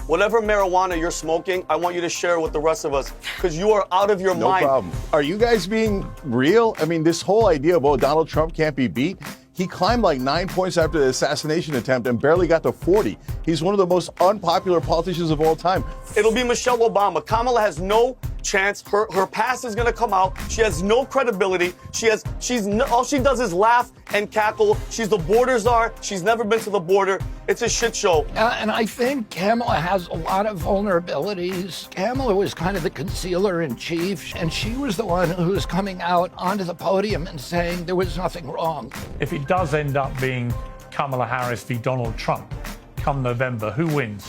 whatever marijuana you're smoking, I want you to share it with the rest of us, because you are out of your mind. No problem. Are you guys being real? I mean, this whole idea of, oh, Donald Trump can't be beat. He climbed like 9 points after the assassination attempt and barely got to 40. He's one of the most unpopular politicians of all time. It'll be Michelle Obama. Kamala has no chance. Her past is going to come out. She has no credibility. All she does is laugh and cackle. She's the border czar. She's never been to the border. It's a shit show. And I think Kamala has a lot of vulnerabilities. Kamala was kind of the concealer in chief, and she was the one who was coming out onto the podium and saying there was nothing wrong. If it does end up being Kamala Harris v. Donald Trump come November, who wins?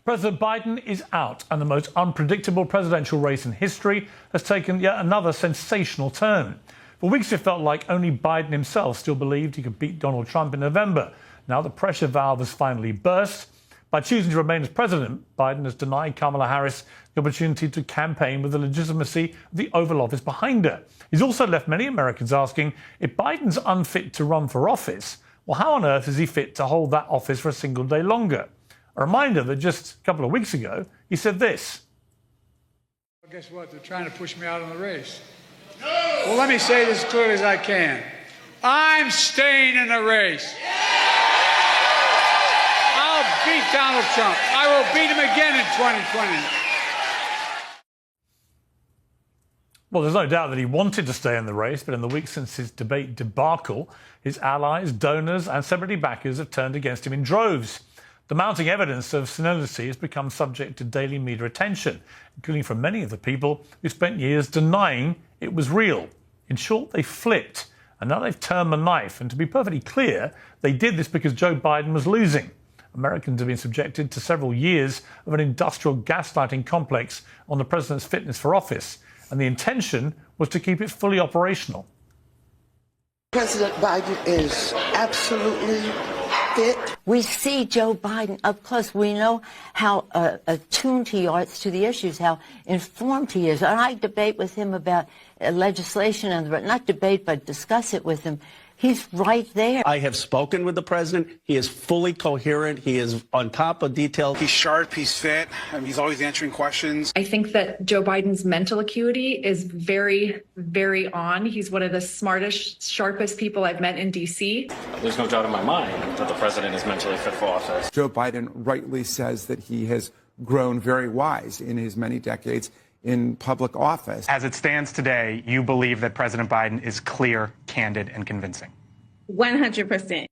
President Biden is out, and the most unpredictable presidential race in history has taken yet another sensational turn. For weeks, it felt like only Biden himself still believed he could beat Donald Trump in November. Now the pressure valve has finally burst. By choosing to remain as president, Biden has denied Kamala Harris the opportunity to campaign with the legitimacy of the Oval Office behind her. He's also left many Americans asking, if Biden's unfit to run for office, well, how on earth is he fit to hold that office for a single day longer? A reminder that just a couple of weeks ago, he said this. Well, guess what? They're trying to push me out of the race. No! Well, let me say this as clearly as I can. I'm staying in the race. I'll beat Donald Trump. I will beat him again in 2020. Well, there's no doubt that he wanted to stay in the race, but in the weeks since his debate debacle, his allies, donors and celebrity backers have turned against him in droves. The mounting evidence of senility has become subject to daily media attention, including from many of the people who spent years denying it was real. In short, they flipped, and now they've turned the knife. And to be perfectly clear, they did this because Joe Biden was losing. Americans have been subjected to several years of an industrial gaslighting complex on the president's fitness for office, and the intention was to keep it fully operational. President Biden is absolutely fit. We see Joe Biden up close. We know how attuned he is to the issues, how informed he is. And I debate with him about legislation, and not debate, but discuss it with him. He's right there. I have spoken with the president. He is fully coherent. He is on top of detail. He's sharp. He's fit. He's always answering questions. I think that Joe Biden's mental acuity is very, very on. He's one of the smartest, sharpest people I've met in D.C. There's no doubt in my mind that the president is mentally fit for office. Joe Biden rightly says that he has grown very wise in his many decades in public office. As it stands today, you believe that President Biden is clear, candid, and convincing? 100%.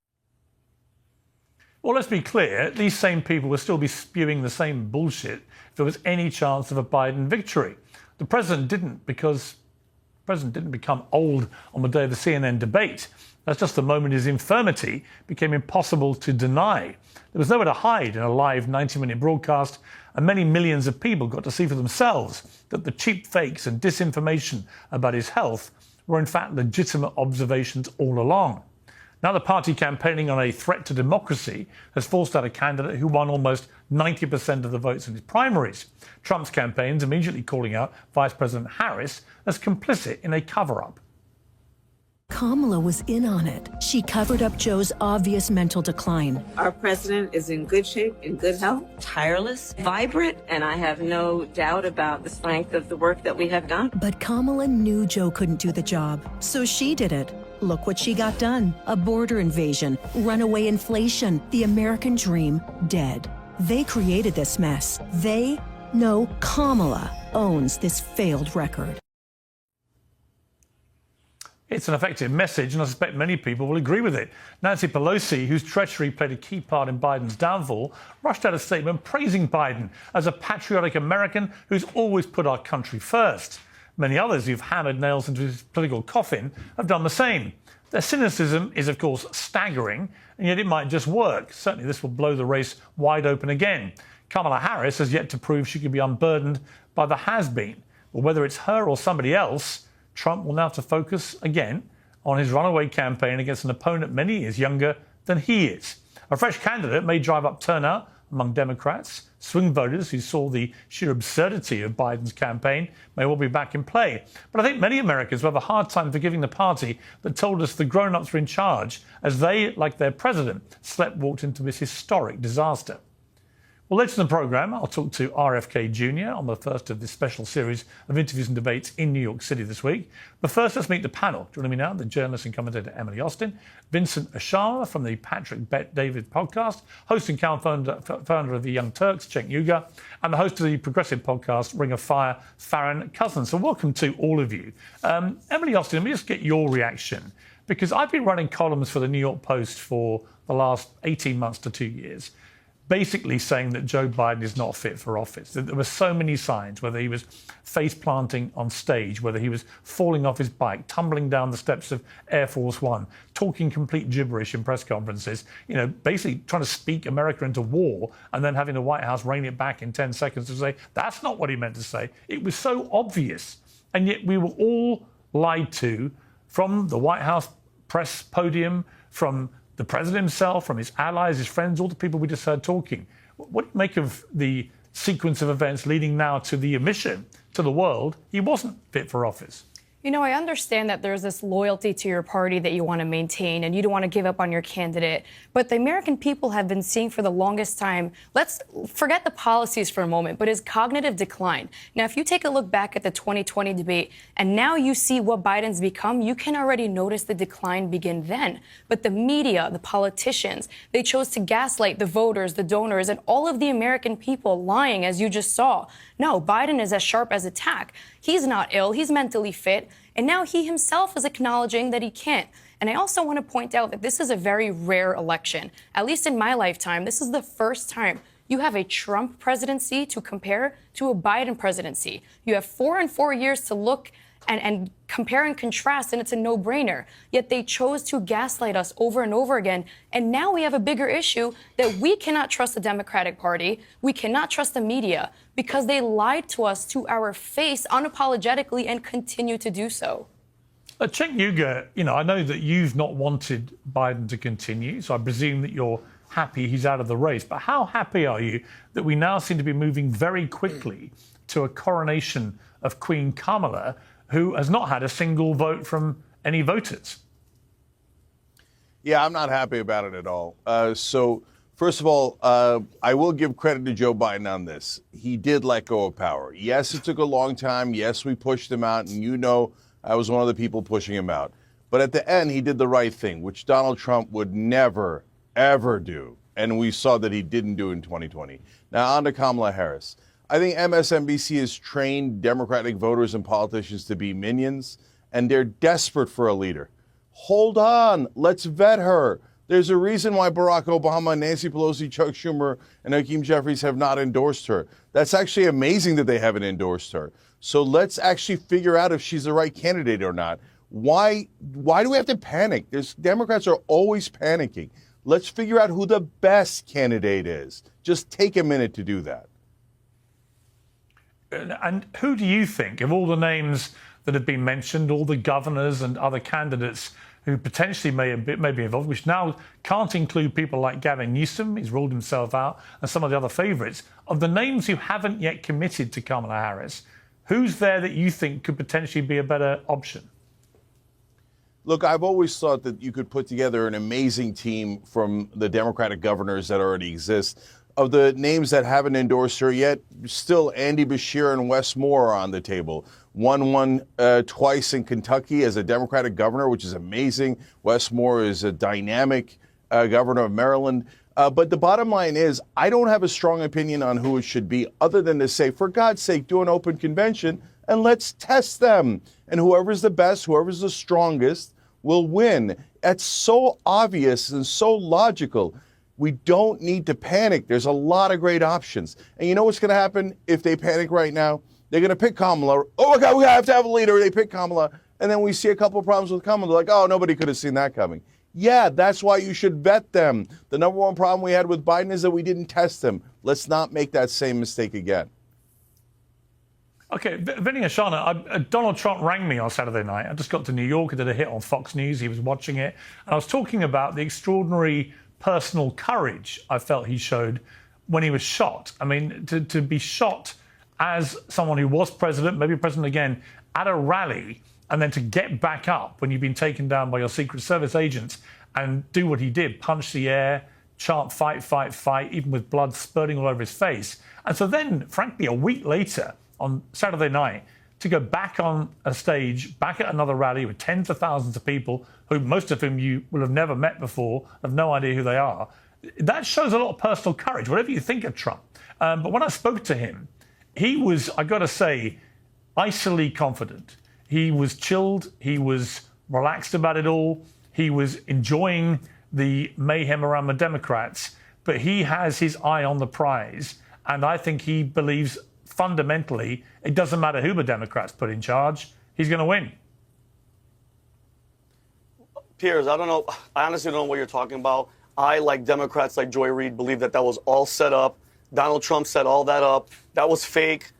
Well, let's be clear. These same people will still be spewing the same bullshit if there was any chance of a Biden victory. The president didn't, because the president didn't become old on the day of the CNN debate. That's just the moment his infirmity became impossible to deny. There was nowhere to hide in a live 90-minute broadcast, and many millions of people got to see for themselves that the cheap fakes and disinformation about his health were in fact legitimate observations all along. Now the party campaigning on a threat to democracy has forced out a candidate who won almost 90% of the votes in his primaries. Trump's campaign's immediately calling out Vice President Harris as complicit in a cover-up. Kamala was in on it. She covered up Joe's obvious mental decline. Our president is in good shape, in good health, tireless, vibrant, and I have no doubt about the strength of the work that we have done. But Kamala knew Joe couldn't do the job, so she did it. Look what she got done. A border invasion, runaway inflation, the American dream dead. They created this mess. Kamala owns this failed record. It's an effective message, and I suspect many people will agree with it. Nancy Pelosi, whose treachery played a key part in Biden's downfall, rushed out a statement praising Biden as a patriotic American who's always put our country first. Many others who've hammered nails into his political coffin have done the same. Their cynicism is, of course, staggering, and yet it might just work. Certainly this will blow the race wide open again. Kamala Harris has yet to prove she can be unburdened by the has-been. But whether it's her or somebody else, Trump will now have to focus again on his runaway campaign against an opponent many years younger than he is. A fresh candidate may drive up turnout among Democrats. Swing voters who saw the sheer absurdity of Biden's campaign may well be back in play. But I think many Americans will have a hard time forgiving the party that told us the grown-ups were in charge as they, like their president, sleptwalked into this historic disaster. Well, later in the programme, I'll talk to RFK Jr. on the first of this special series of interviews and debates in New York City this week. But first, let's meet the panel. Joining me now, the journalist and commentator Emily Austin, Vincent Ashama from the Patrick Bet-David podcast, host and founder of the Young Turks, Cenk Uygur, and the host of the progressive podcast Ring of Fire, Farron Cousins. So welcome to all of you. Emily Austin, let me just get your reaction, because I've been running columns for the New York Post for the last 18 months to 2 years, basically saying that Joe Biden is not fit for office. There were so many signs, whether he was face planting on stage, whether he was falling off his bike, tumbling down the steps of Air Force One, talking complete gibberish in press conferences, basically trying to speak America into war and then having the White House rein it back in 10 seconds to say, that's not what he meant to say. It was so obvious. And yet we were all lied to from the White House press podium, from the president himself, from his allies, his friends, all the people we just heard talking. What do you make of the sequence of events leading now to the admission to the world he wasn't fit for office? I understand that there's this loyalty to your party that you want to maintain and you don't want to give up on your candidate. But the American people have been seeing for the longest time, let's forget the policies for a moment, but his cognitive decline. Now, if you take a look back at the 2020 debate and now you see what Biden's become, you can already notice the decline begin then. But the media, the politicians, they chose to gaslight the voters, the donors, and all of the American people lying, as you just saw. No, Biden is as sharp as a tack. He's not ill. He's mentally fit. And now he himself is acknowledging that he can't. And I also want to point out that this is a very rare election. At least in my lifetime, this is the first time you have a Trump presidency to compare to a Biden presidency. You have 4 and 4 years to look and compare and contrast, and it's a no-brainer. Yet they chose to gaslight us over and over again. And now we have a bigger issue that we cannot trust the Democratic Party. We cannot trust the media because they lied to us to our face unapologetically and continue to do so. Cenk Uygur, I know that you've not wanted Biden to continue, so I presume that you're happy he's out of the race. But how happy are you that we now seem to be moving very quickly to a coronation of Queen Kamala, who has not had a single vote from any voters? Yeah, I'm not happy about it at all. So, first of all, I will give credit to Joe Biden on this. He did let go of power. Yes, it took a long time. Yes, we pushed him out, and I was one of the people pushing him out. But at the end, he did the right thing, which Donald Trump would never, ever do. And we saw that he didn't do in 2020. Now, on to Kamala Harris. I think MSNBC has trained Democratic voters and politicians to be minions, and they're desperate for a leader. Hold on, let's vet her. There's a reason why Barack Obama, Nancy Pelosi, Chuck Schumer, and Hakeem Jeffries have not endorsed her. That's actually amazing that they haven't endorsed her. So let's actually figure out if she's the right candidate or not. Why do we have to panic? Democrats are always panicking. Let's figure out who the best candidate is. Just take a minute to do that. And who do you think, of all the names that have been mentioned, all the governors and other candidates who potentially may be involved, which now can't include people like Gavin Newsom, he's ruled himself out, and some of the other favourites, of the names who haven't yet committed to Kamala Harris, who's there that you think could potentially be a better option? Look, I've always thought that you could put together an amazing team from the Democratic governors that already exist. Of the names that haven't endorsed her yet, still Andy Beshear and Wes Moore are on the table. One won twice in Kentucky as a Democratic governor, which is amazing. Wes Moore is a dynamic governor of Maryland. But the bottom line is, I don't have a strong opinion on who it should be, other than to say, for God's sake, do an open convention and let's test them. And whoever's the best, whoever's the strongest will win. That's so obvious and so logical. We don't need to panic. There's a lot of great options. And you know what's going to happen if they panic right now? They're going to pick Kamala. Oh, my God, we have to have a leader. They pick Kamala. And then we see a couple of problems with Kamala. They're like, oh, nobody could have seen that coming. Yeah, that's why you should vet them. The number one problem we had with Biden is that we didn't test them. Let's not make that same mistake again. Okay, Vinny Ashana, Donald Trump rang me on Saturday night. I just got to New York. I did a hit on Fox News. He was watching it. And I was talking about the extraordinary personal courage I felt he showed when he was shot. I mean, to be shot as someone who was president, maybe president again, at a rally, and then to get back up when you've been taken down by your Secret Service agents and do what he did, punch the air, chant fight, fight, fight, even with blood spurting all over his face. And so then, frankly, a week later, on Saturday night, to go back on a stage, back at another rally with tens of thousands of people, who most of whom you will have never met before, have no idea who they are, that shows a lot of personal courage, whatever you think of Trump. But when I spoke to him, he was, I got to say, icily confident. He was chilled. He was relaxed about it all. He was enjoying the mayhem around the Democrats. But he has his eye on the prize. And I think he believes fundamentally it doesn't matter who the Democrats put in charge. He's going to win. Piers, I don't know. I honestly don't know what you're talking about. I, like Democrats like Joy Reid, believe that was all set up. Donald Trump set all that up. That was fake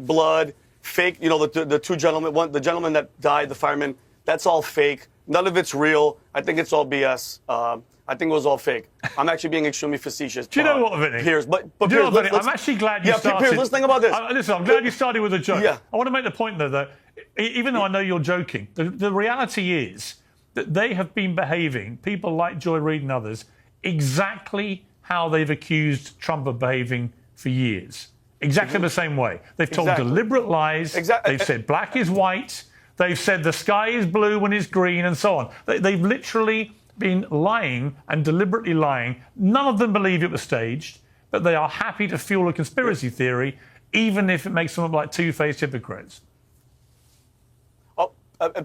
blood, fake, the two gentlemen, the gentleman that died, the fireman, that's all fake. None of it's real. I think it's all BS. I think it was all fake. I'm actually being extremely facetious. Do you know what, Vinny? Piers, but Do you Piers, know what, Vinny? I'm actually glad you started. Piers, let's think about this. Listen, I'm glad you started with a joke. Yeah. I want to make the point, though, that even though I know you're joking, the reality is that they have been behaving, people like Joy Reid and others, exactly how they've accused Trump of behaving for years. Exactly the same way. They've told deliberate lies. They've said black is white. They've said the sky is blue when it's green and so on. They've literally been lying and deliberately lying. None of them believe it was staged, but they are happy to fuel a conspiracy theory, even if it makes them look like two-faced hypocrites.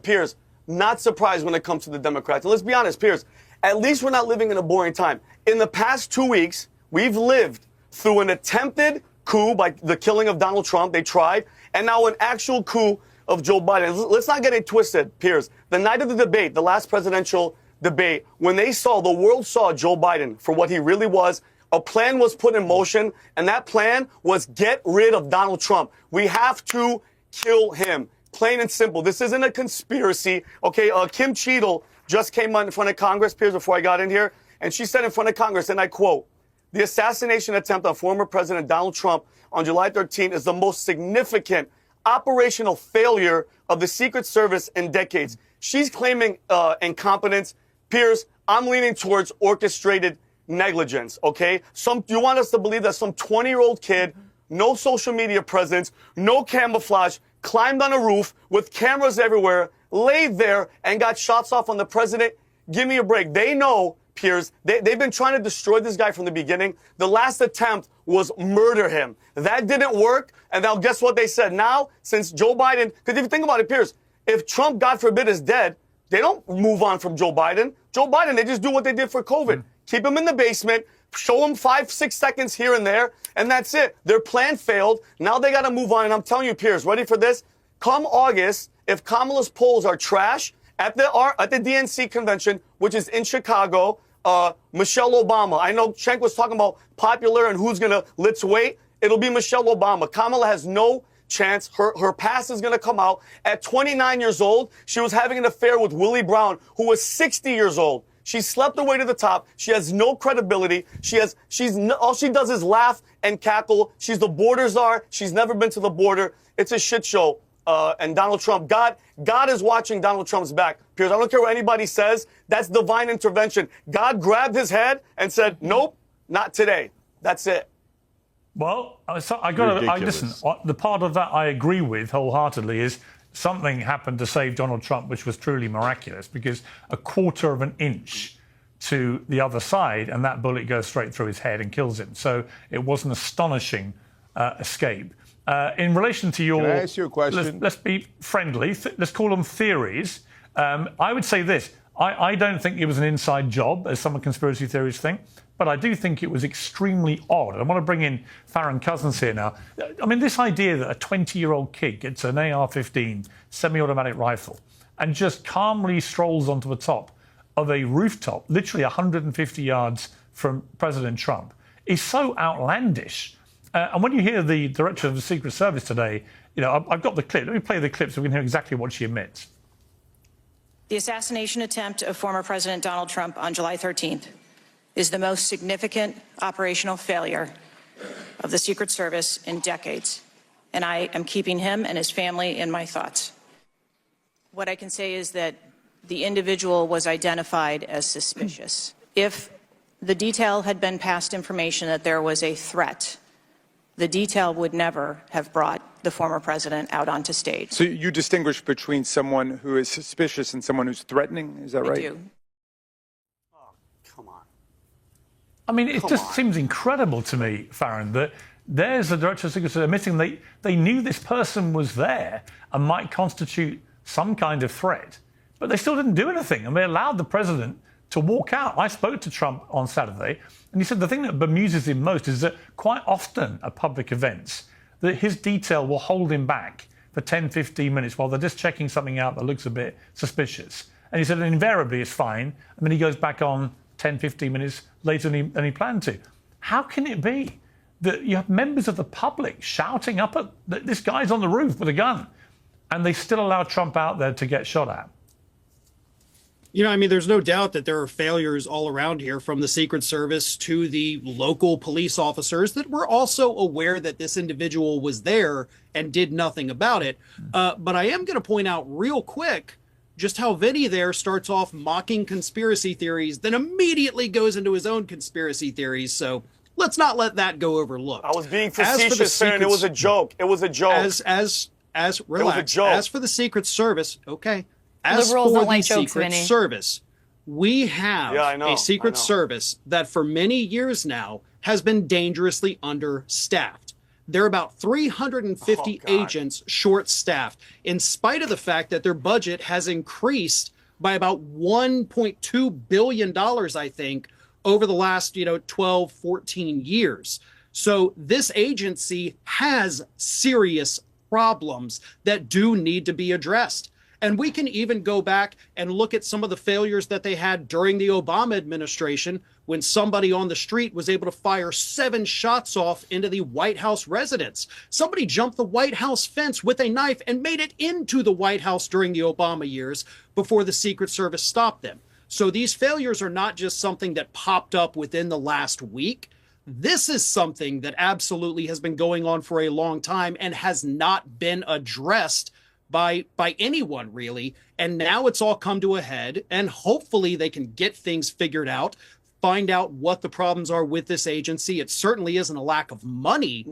Piers, not surprised when it comes to the Democrats. And let's be honest, Piers, at least we're not living in a boring time. In the past 2 weeks, we've lived through an attempted coup by the killing of Donald Trump. They tried. And now an actual coup of Joe Biden. Let's not get it twisted, Piers. The night of the debate, the last presidential debate, when the world saw Joe Biden for what he really was, a plan was put in motion, and that plan was get rid of Donald Trump. We have to kill him. Plain and simple. This isn't a conspiracy. Okay, Kim Cheadle just came in front of Congress, Piers, before I got in here, and she said in front of Congress, and I quote, "The assassination attempt on former President Donald Trump on July 13 is the most significant operational failure of the Secret Service in decades." She's claiming incompetence. Piers, I'm leaning towards orchestrated negligence, okay? You want us to believe that some 20-year-old kid, no social media presence, no camouflage, climbed on a roof with cameras everywhere, laid there, and got shots off on the president? Give me a break. They know, Piers, they've been trying to destroy this guy from the beginning. The last attempt was murder him. That didn't work, and now guess what they said? Now, since Joe Biden, because if you think about it, Piers, if Trump, God forbid, is dead, they don't move on from Joe Biden. Joe Biden, they just do what they did for COVID. Keep him in the basement, show him 5-6 seconds here and there, and that's it. Their plan failed. Now they got to move on. And I'm telling you, Piers, ready for this? Come August, if Kamala's polls are trash at the DNC convention, which is in Chicago, Michelle Obama. I know Cenk was talking about popular and who's going to let's wait. It'll be Michelle Obama. Kamala has no chance. Her past is going to come out. At 29 years old, she was having an affair with Willie Brown, who was 60 years old. She slept her way to the top. She has no credibility. All she does is laugh and cackle. She's the border czar. She's never been to the border. It's a shit show. And Donald Trump, God is watching Donald Trump's back. Piers, I don't care what anybody says. That's divine intervention. God grabbed his head and said, nope, not today. That's it. Well, I got to listen. The part of that I agree with wholeheartedly is something happened to save Donald Trump, which was truly miraculous, because a quarter of an inch to the other side, and that bullet goes straight through his head and kills him. So it was an astonishing escape. In relation to your... Can I ask you a question? Let's be friendly. Let's call them theories. I would say this. I don't think it was an inside job, as some conspiracy theories think, but I do think it was extremely odd. I want to bring in Farron Cousins here now. I mean, this idea that a 20-year-old kid gets an AR-15 semi-automatic rifle and just calmly strolls onto the top of a rooftop, literally 150 yards from President Trump, is so outlandish. And when you hear the director of the Secret Service today, I've got the clip. Let me play the clip so we can hear exactly what she admits. The assassination attempt of former President Donald Trump on July 13th is the most significant operational failure of the Secret Service in decades, and I am keeping him and his family in my thoughts. What I can say is that the individual was identified as suspicious. If The detail had been passed information that there was a threat. The detail would never have brought the former president out onto stage. So you distinguish between someone who is suspicious and someone who's threatening, is that right? I do. I mean, it just seems incredible to me, Farron, that there's the Director of Secret Service admitting they knew this person was there and might constitute some kind of threat, but they still didn't do anything, and they allowed the president to walk out. I spoke to Trump on Saturday, and he said the thing that bemuses him most is that quite often at public events, that his detail will hold him back for 10, 15 minutes while they're just checking something out that looks a bit suspicious. And he said invariably it's fine, and then he goes back on 10, 15 minutes later than he planned to. How can it be that you have members of the public shouting up at this guy's on the roof with a gun, and they still allow Trump out there to get shot at? You know, I mean, there's no doubt that there are failures all around here, from the Secret Service to the local police officers that were also aware that this individual was there and did nothing about it. But I am going to point out real quick just how Vinny there starts off mocking conspiracy theories, then immediately goes into his own conspiracy theories. So let's not let that go overlooked. I was being facetious, and it was a joke. It was a joke. Relax. It was a joke. As for the Secret Service, okay. As Liberals for don't the like jokes, Secret Vinny. Service, we have a Secret Service that for many years now has been dangerously understaffed. They're about 350 agents short-staffed, in spite of the fact that their budget has increased by about $1.2 billion, I think, over the last 12, 14 years. So this agency has serious problems that do need to be addressed. And we can even go back and look at some of the failures that they had during the Obama administration, when somebody on the street was able to fire 7 shots off into the White House residence. Somebody jumped the White House fence with a knife and made it into the White House during the Obama years before the Secret Service stopped them. So these failures are not just something that popped up within the last week. This is something that absolutely has been going on for a long time and has not been addressed by anyone, really. And now it's all come to a head, and hopefully they can get things figured out, find out what the problems are with this agency. It certainly isn't a lack of money.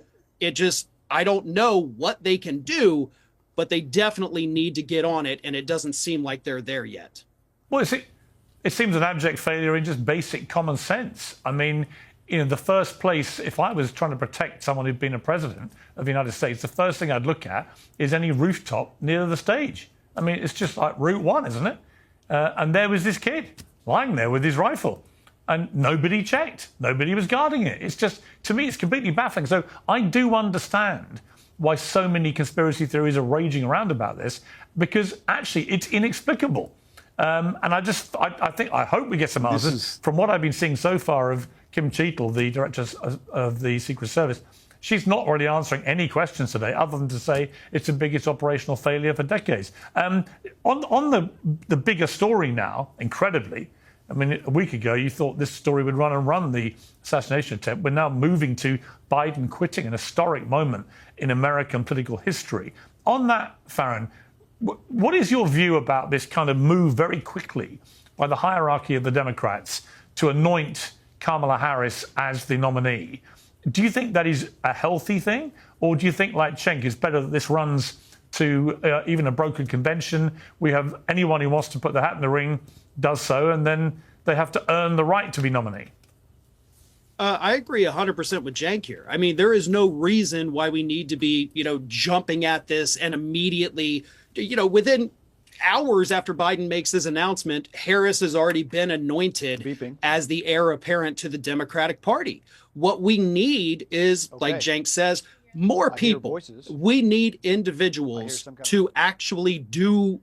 I don't know what they can do, but they definitely need to get on it, and it doesn't seem like they're there yet. Well, it seems an abject failure in just basic common sense. I mean, in the first place, if I was trying to protect someone who'd been a president of the United States, the first thing I'd look at is any rooftop near the stage. I mean, it's just like Route 1, isn't it? And there was this kid lying there with his rifle, and nobody checked. Nobody was guarding it. It's just, to me, it's completely baffling. So I do understand why so many conspiracy theories are raging around about this, because actually it's inexplicable. And I hope we get some answers. From what I've been seeing so far of Kim Cheetle, the director of the Secret Service, she's not really answering any questions today, other than to say it's the biggest operational failure for decades. On the bigger story now, incredibly, I mean, a week ago you thought this story would run the assassination attempt. We're now moving to Biden quitting, an historic moment in American political history. On that, Farron, what is your view about this kind of move very quickly by the hierarchy of the Democrats to anoint Kamala Harris as the nominee? Do you think that is a healthy thing? Or do you think, like Cenk, it's better that this runs to even a broken convention? We have anyone who wants to put their hat in the ring does so, and then they have to earn the right to be nominee. I agree 100% with Cenk here. I mean, there is no reason why we need to be, jumping at this and immediately, within hours after Biden makes his announcement, Harris has already been anointed as the heir apparent to the Democratic Party. What we need is, like Cenk says, more people. We need individuals to actually do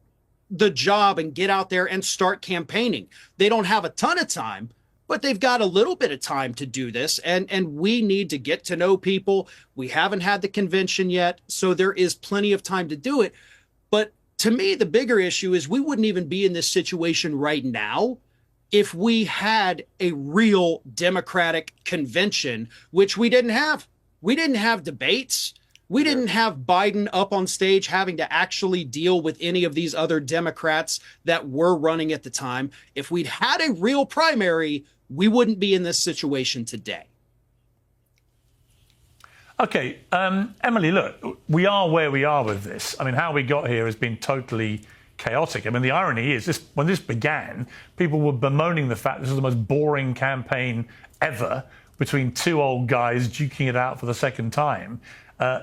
the job and get out there and start campaigning. They don't have a ton of time, but they've got a little bit of time to do this. And we need to get to know people. We haven't had the convention yet, so there is plenty of time to do it. But to me, the bigger issue is we wouldn't even be in this situation right now if we had a real Democratic convention, which we didn't have. We didn't have debates. We didn't have Biden up on stage having to actually deal with any of these other Democrats that were running at the time. If we'd had a real primary, we wouldn't be in this situation today. Okay, Emily, look, we are where we are with this. I mean, how we got here has been totally chaotic. I mean, the irony is, when this began, people were bemoaning the fact this was the most boring campaign ever between two old guys duking it out for the second time.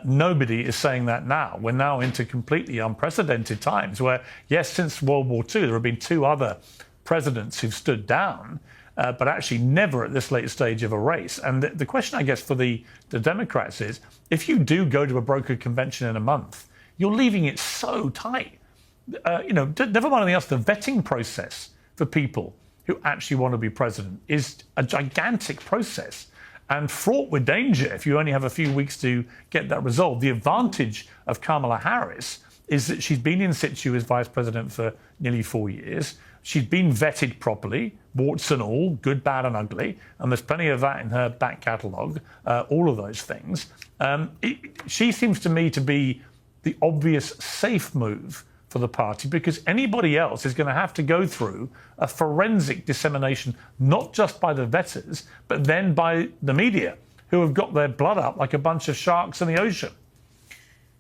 Nobody is saying that now. We're now into completely unprecedented times where, yes, since World War II, there have been two other presidents who've stood down, but actually never at this late stage of a race. And the question, I guess, for the Democrats is, if you do go to a brokered convention in a month, you're leaving it so tight. Never mind anything else, the vetting process for people who actually want to be president is a gigantic process and fraught with danger if you only have a few weeks to get that resolved. The advantage of Kamala Harris is that she's been in situ as vice president for nearly 4 years. She's been vetted properly, warts and all, good, bad and ugly, and there's plenty of that in her back catalogue, all of those things. She seems to me to be the obvious safe move for the party, because anybody else is going to have to go through a forensic dissemination, not just by the vetters, but then by the media, who have got their blood up like a bunch of sharks in the ocean.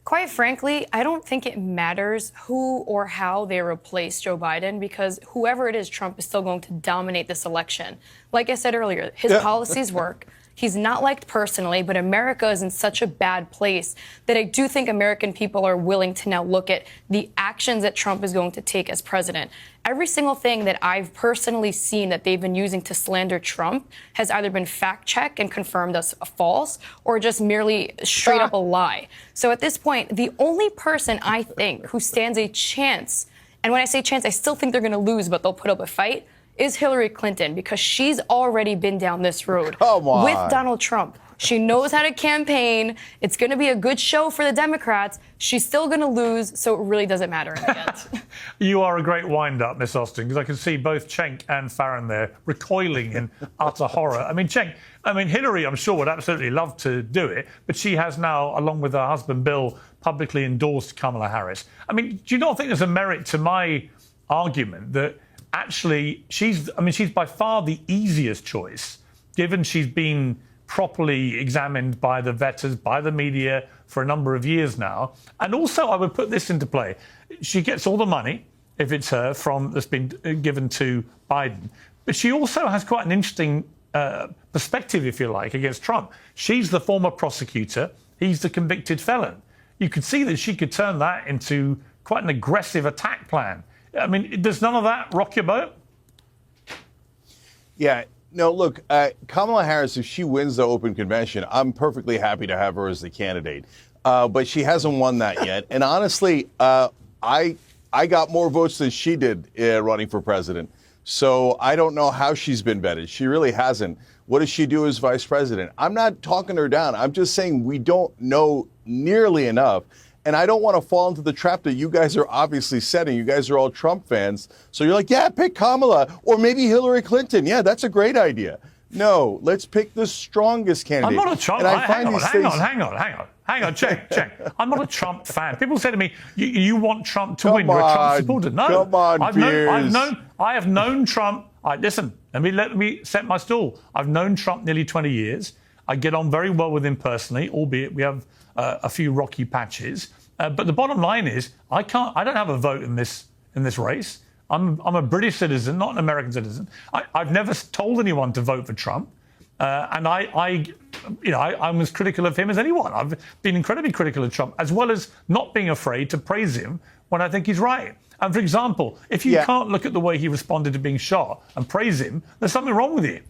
Quite frankly, I don't think it matters who or how they replace Joe Biden, because whoever it is, Trump is still going to dominate this election. Like I said earlier, his policies work. He's not liked personally, but America is in such a bad place that I do think American people are willing to now look at the actions that Trump is going to take as president. Every single thing that I've personally seen that they've been using to slander Trump has either been fact-checked and confirmed as false or just merely straight up a lie. So at this point, the only person I think who stands a chance, and when I say chance, I still think they're going to lose, but they'll put up a fight, is Hillary Clinton, because she's already been down this road with Donald Trump. She knows how to campaign. It's going to be a good show for the Democrats. She's still going to lose, so it really doesn't matter in the end. You are a great wind-up, Miss Austin, because I can see both Cenk and Farron there recoiling in utter horror. I mean, Cenk, Hillary, I'm sure, would absolutely love to do it, but she has now, along with her husband Bill, publicly endorsed Kamala Harris. I mean, do you not think there's a merit to my argument that actually she's by far the easiest choice, given she's been properly examined by the vetters, by the media for a number of years now. And also, I would put this into play. She gets all the money, if it's her, that's been given to Biden. But she also has quite an interesting perspective, if you like, against Trump. She's the former prosecutor. He's the convicted felon. You could see that she could turn that into quite an aggressive attack plan. I mean, does none of that rock your boat? Yeah. No, look, Kamala Harris, if she wins the open convention, I'm perfectly happy to have her as the candidate. But she hasn't won that yet. And honestly, I got more votes than she did running for president. So I don't know how she's been vetted. She really hasn't. What does she do as vice president? I'm not talking her down. I'm just saying we don't know nearly enough. And I don't want to fall into the trap that you guys are obviously setting. You guys are all Trump fans. So you're like, yeah, pick Kamala or maybe Hillary Clinton. Yeah, that's a great idea. No, let's pick the strongest candidate. I'm not a Trump. Hang on, Cenk. I'm not a Trump fan. People say to me, you want Trump to win. You're a Trump supporter. No. Come on, I have known Trump. Listen, let me set my stall. I've known Trump nearly 20 years. I get on very well with him personally, albeit we have a few rocky patches. But the bottom line is, I don't have a vote in this race. I'm a British citizen, not an American citizen. I've never told anyone to vote for Trump. And I'm as critical of him as anyone. I've been incredibly critical of Trump, as well as not being afraid to praise him when I think he's right. And for example, if you can't look at the way he responded to being shot and praise him, there's something wrong with you.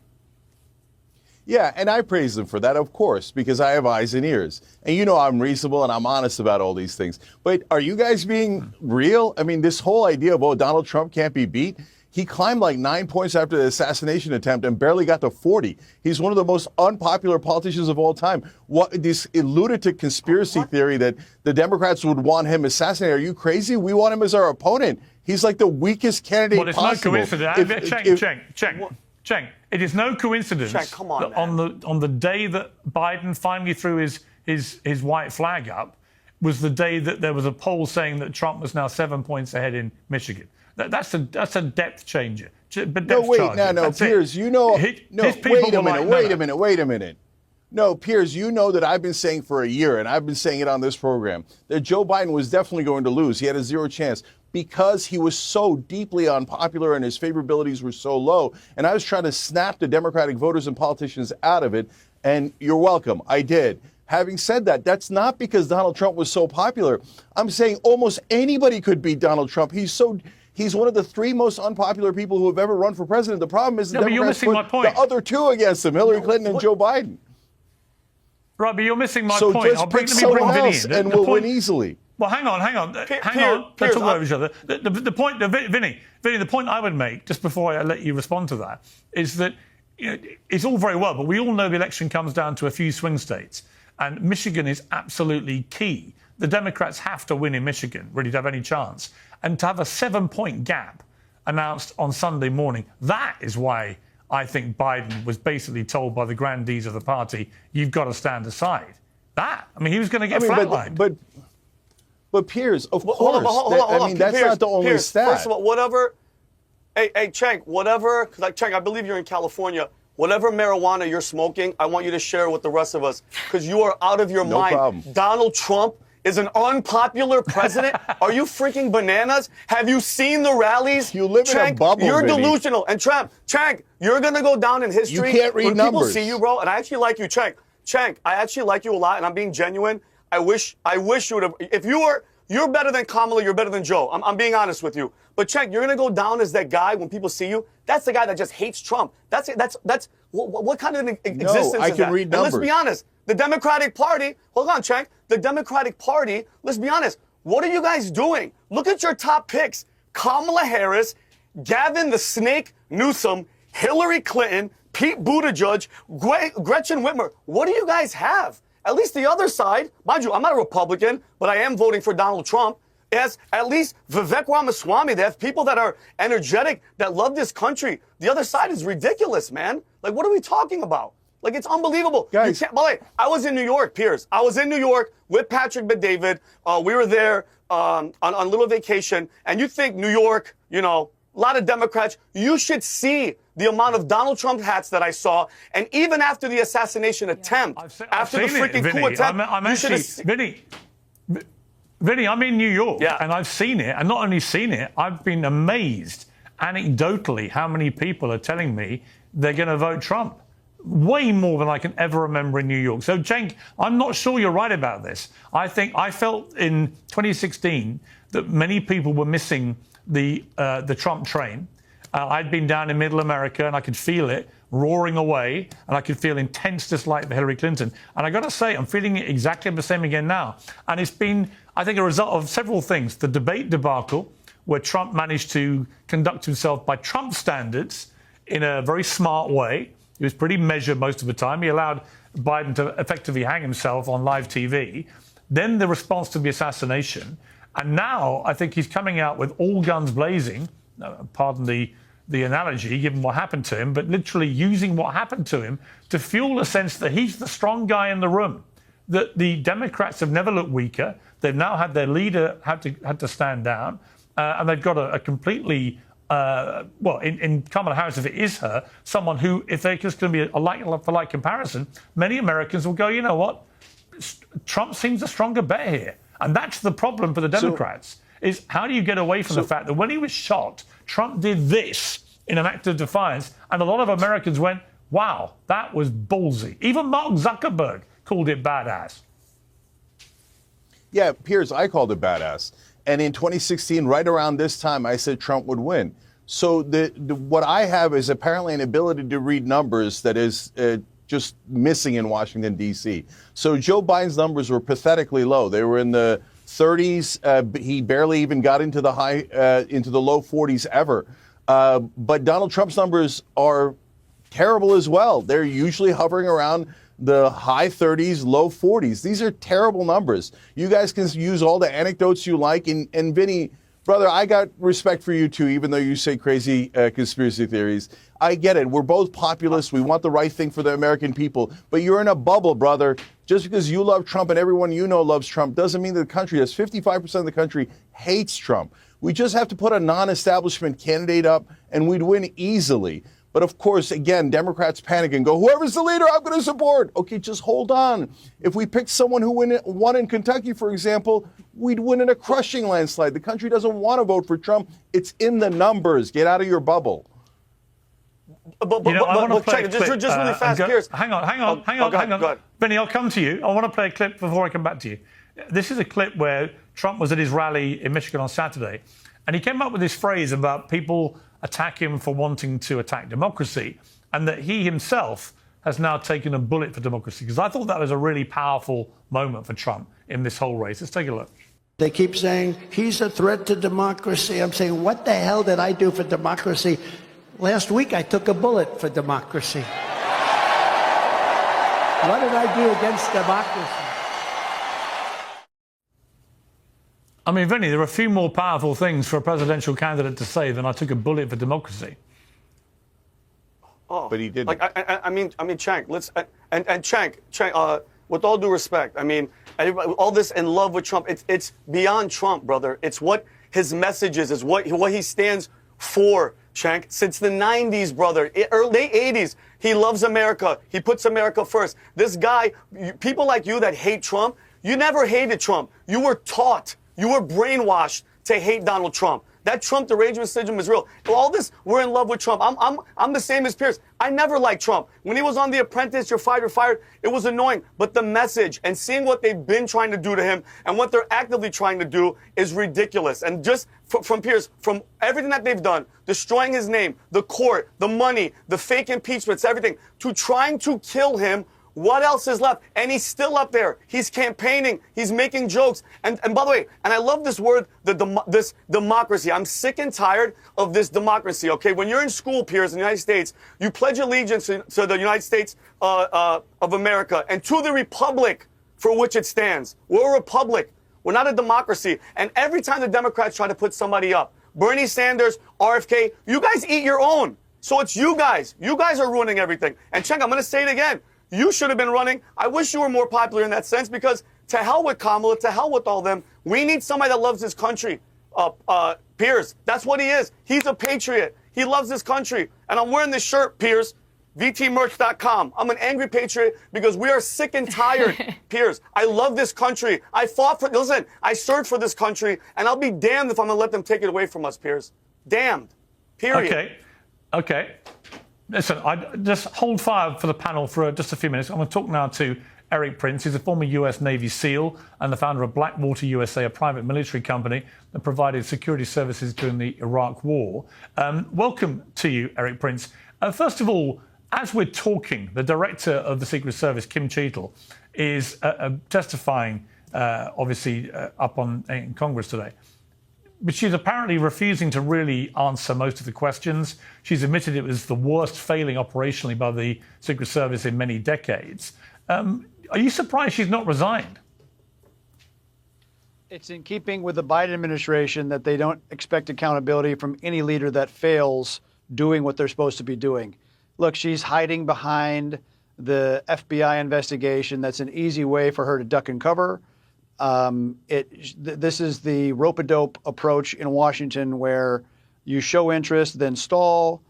Yeah, and I praise them for that, of course, because I have eyes and ears. And you know I'm reasonable and I'm honest about all these things. But are you guys being real? I mean, this whole idea of, Donald Trump can't be beat, he climbed like 9 points after the assassination attempt and barely got to 40. He's one of the most unpopular politicians of all time. This lunatic conspiracy theory that the Democrats would want him assassinated. Are you crazy? We want him as our opponent. He's like the weakest candidate possible. Well, it's no coincidence. Cenk, it is no coincidence that on the day that Biden finally threw his his white flag up was the day that there was a poll saying that Trump was now 7 points ahead in Michigan. That's a depth changer. But no, wait, no, Piers, you know, wait a minute. No, Piers, you know that I've been saying for a year, and I've been saying it on this program, that Joe Biden was definitely going to lose. He had a 0 chance because he was so deeply unpopular and his favorabilities were so low. And I was trying to snap the Democratic voters and politicians out of it. And you're welcome. I did. Having said that, that's not because Donald Trump was so popular. I'm saying almost anybody could beat Donald Trump. He's one of the 3 most unpopular people who have ever run for president. The problem is the Democrats put the other 2 against him, Hillary Clinton and Joe Biden. Right, but you're missing my so point. Just pick someone else and we'll win easily. Well, hang on. Let's talk over each other. The point, Vinny, the point I would make, just before I let you respond to that, is that it's all very well, but we all know the election comes down to a few swing states, and Michigan is absolutely key. The Democrats have to win in Michigan, really, to have any chance. And to have a 7-point gap announced on Sunday morning, that is why I think Biden was basically told by the grandees of the party, you've got to stand aside. He was going to get flatlined. But Piers, of course, hold on. that's Piers, not the only stat. First of all, whatever, hey, Cenk, whatever, because Cenk, I believe you're in California. Whatever marijuana you're smoking, I want you to share with the rest of us, because you are out of your mind. Problem. Donald Trump is an unpopular president. Are you freaking bananas? Have you seen the rallies? You live in a bubble, You're Vinny. delusional. And Cenk, you're going to go down in history. You can't read when numbers. People see you, bro, and I actually like you, Cenk. Cenk, I actually like you a lot, and I'm being genuine. I wish you would have. If you're better than Kamala, you're better than Joe. I'm being honest with you. But Cenk, you're going to go down as that guy when people see you. That's the guy that just hates Trump. That's what kind of existence is that? I can read numbers. And let's be honest. The Democratic Party, hold on, Cenk. The Democratic Party, let's be honest. What are you guys doing? Look at your top picks. Kamala Harris, Gavin the Snake Newsom, Hillary Clinton, Pete Buttigieg, Gretchen Whitmer. What do you guys have? At least the other side, mind you, I'm not a Republican, but I am voting for Donald Trump. As at least Vivek Ramaswamy, they have people that are energetic, that love this country. The other side is ridiculous, man. Like, what are we talking about? Like, it's unbelievable. Guys. By the way, I was in New York, Piers. I was in New York with Patrick Bet-David. We were there on a little vacation. And you think New York, a lot of Democrats. You should see the amount of Donald Trump hats that I saw. And even after the assassination attempt, after the freaking coup attempt, Vinny, I'm in New York, and I've seen it. And not only seen it, I've been amazed, anecdotally, how many people are telling me they're going to vote Trump. Way more than I can ever remember in New York. So, Cenk, I'm not sure you're right about this. I felt in 2016 that many people were missing the Trump train. I'd been down in Middle America, and I could feel it roaring away, and I could feel intense dislike for Hillary Clinton. And I got to say, I'm feeling it exactly the same again now. And it's been, I think, a result of several things. The debate debacle, where Trump managed to conduct himself by Trump standards in a very smart way. He was pretty measured most of the time. He allowed Biden to effectively hang himself on live TV. Then the response to the assassination. And now I think he's coming out with all guns blazing, pardon the analogy, given what happened to him, but literally using what happened to him to fuel a sense that he's the strong guy in the room, that the Democrats have never looked weaker. They've now had their leader had to stand down, and they've got a completely... in Kamala Harris, if it is her, someone who, if there's just going to be a like-for-like comparison, many Americans will go, you know what, Trump seems a stronger bet here. And that's the problem for the Democrats, is how do you get away from the fact that when he was shot, Trump did this in an act of defiance, and a lot of Americans went, wow, that was ballsy. Even Mark Zuckerberg called it badass. Yeah, Piers, I called it badass. And in 2016, right around this time, I said Trump would win. So what I have is apparently an ability to read numbers that is just missing in Washington, D.C. So Joe Biden's numbers were pathetically low. They were in the 30s. He barely even got into the low 40s ever. But Donald Trump's numbers are terrible as well. They're usually hovering around the high 30s, low 40s. These are terrible numbers. You guys can use all the anecdotes you like. And Vinny, Brother, I got respect for you, too, even though you say crazy conspiracy theories. I get it. We're both populists. We want the right thing for the American people. But you're in a bubble, brother. Just because you love Trump and everyone you know loves Trump doesn't mean that the country does. 55% of the country hates Trump. We just have to put a non-establishment candidate up, and we'd win easily. But of course, again, Democrats panic and go, whoever's the leader, I'm going to support. Okay, just hold on. If we picked someone who won in Kentucky, for example, we'd win in a crushing landslide. The country doesn't want to vote for Trump. It's in the numbers. Get out of your bubble. But check it, just really fast, Piers. Hang on. Benny, I'll come to you. I want to play a clip before I come back to you. This is a clip where Trump was at his rally in Michigan on Saturday, and he came up with this phrase about people attack him for wanting to attack democracy, and that he himself has now taken a bullet for democracy. Because I thought that was a really powerful moment for Trump in this whole race. Let's take a look. They keep saying he's a threat to democracy. I'm saying, what the hell did I do for democracy? Last week I took a bullet for democracy. What did I do against democracy? I mean, Vinny, there are a few more powerful things for a presidential candidate to say than I took a bullet for democracy. Oh, but he didn't. Like, I mean, Cenk, let's and Cenk, with all due respect, I mean, all this in love with Trump, it's beyond Trump, brother. It's what his message is what he stands for, Cenk. Since the 90s, brother, late 80s, he loves America. He puts America first. This guy, people like you that hate Trump, you never hated Trump. You were taught. You were brainwashed to hate Donald Trump. That Trump derangement syndrome is real. All this, we're in love with Trump. I'm the same as Piers. I never liked Trump. When he was on The Apprentice, you're fired, it was annoying. But the message and seeing what they've been trying to do to him and what they're actively trying to do is ridiculous. And just from Piers, from everything that they've done, destroying his name, the court, the money, the fake impeachments, everything, to trying to kill him. What else is left? And he's still up there. He's campaigning. He's making jokes. And by the way, and I love this word, this democracy. I'm sick and tired of this democracy, okay? When you're in school, Piers, in the United States, you pledge allegiance to the United States of America and to the republic for which it stands. We're a republic. We're not a democracy. And every time the Democrats try to put somebody up, Bernie Sanders, RFK, you guys eat your own. So it's you guys. You guys are ruining everything. And Cenk, I'm going to say it again. You should have been running. I wish you were more popular in that sense because to hell with Kamala, to hell with all them. We need somebody that loves his country. Piers, that's what he is. He's a patriot. He loves his country. And I'm wearing this shirt, Piers, VTmerch.com. I'm an angry patriot because we are sick and tired, Piers. I love this country. I served for this country, and I'll be damned if I'm going to let them take it away from us, Piers. Damned. Period. Okay. Listen, I just hold fire for the panel for just a few minutes. I'm going to talk now to Eric Prince. He's a former U.S. Navy SEAL and the founder of Blackwater USA, a private military company that provided security services during the Iraq War. Welcome to you, Eric Prince. First of all, as we're talking, the director of the Secret Service, Kim Cheadle, is testifying, obviously, up in Congress today. But she's apparently refusing to really answer most of the questions. She's admitted it was the worst failing operationally by the Secret Service in many decades. Are you surprised she's not resigned? It's in keeping with the Biden administration that they don't expect accountability from any leader that fails doing what they're supposed to be doing. Look, she's hiding behind the FBI investigation. That's an easy way for her to duck and cover. This is the rope-a-dope approach in Washington where you show interest, then stall.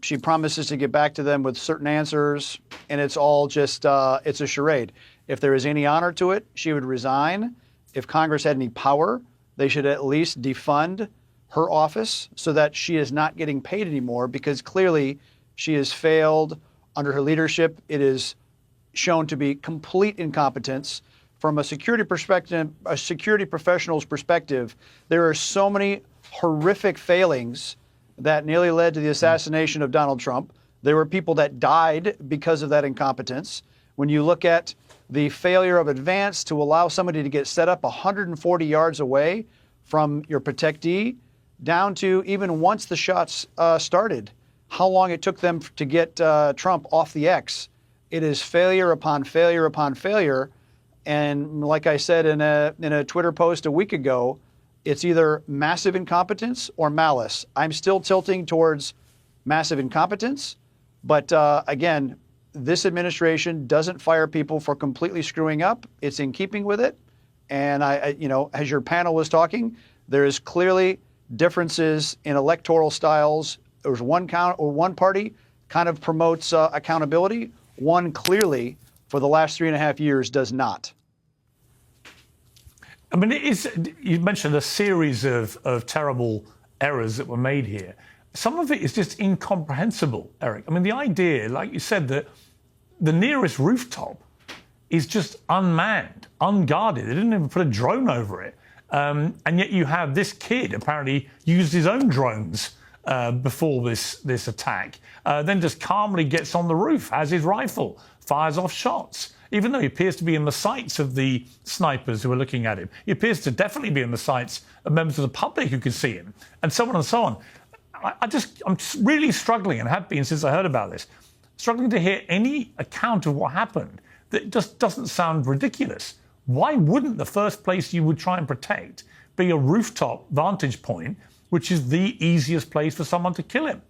She promises to get back to them with certain answers, and it's all just, it's a charade. If there is any honor to it, she would resign. If Congress had any power, they should at least defund her office so that she is not getting paid anymore because clearly she has failed under her leadership. It is shown to be complete incompetence. From a security perspective, a security professional's perspective, there are so many horrific failings that nearly led to the assassination of Donald Trump. There were people that died because of that incompetence. When you look at the failure of advance to allow somebody to get set up 140 yards away from your protectee, down to even once the shots started, how long it took them to get Trump off the X. It is failure upon failure upon failure. And like I said in a Twitter post a week ago, It's either massive incompetence or malice. I'm still tilting towards massive incompetence, but again, this administration doesn't fire people for completely screwing up. It's in keeping with it. And as your panel was talking, there is clearly differences in electoral styles. There's one party kind of promotes accountability. One clearly, for the last 3.5 years, does not. I mean, you mentioned a series of terrible errors that were made here. Some of it is just incomprehensible, Eric. I mean, the idea, like you said, that the nearest rooftop is just unmanned, unguarded. They didn't even put a drone over it. And yet you have this kid apparently used his own drones before this attack, then just calmly gets on the roof, has his rifle, fires off shots, even though he appears to be in the sights of the snipers who are looking at him. He appears to definitely be in the sights of members of the public who can see him, and so on and so on. I'm really struggling, and have been since I heard about this, struggling to hear any account of what happened that just doesn't sound ridiculous. Why wouldn't the first place you would try and protect be a rooftop vantage point, which is the easiest place for someone to kill him?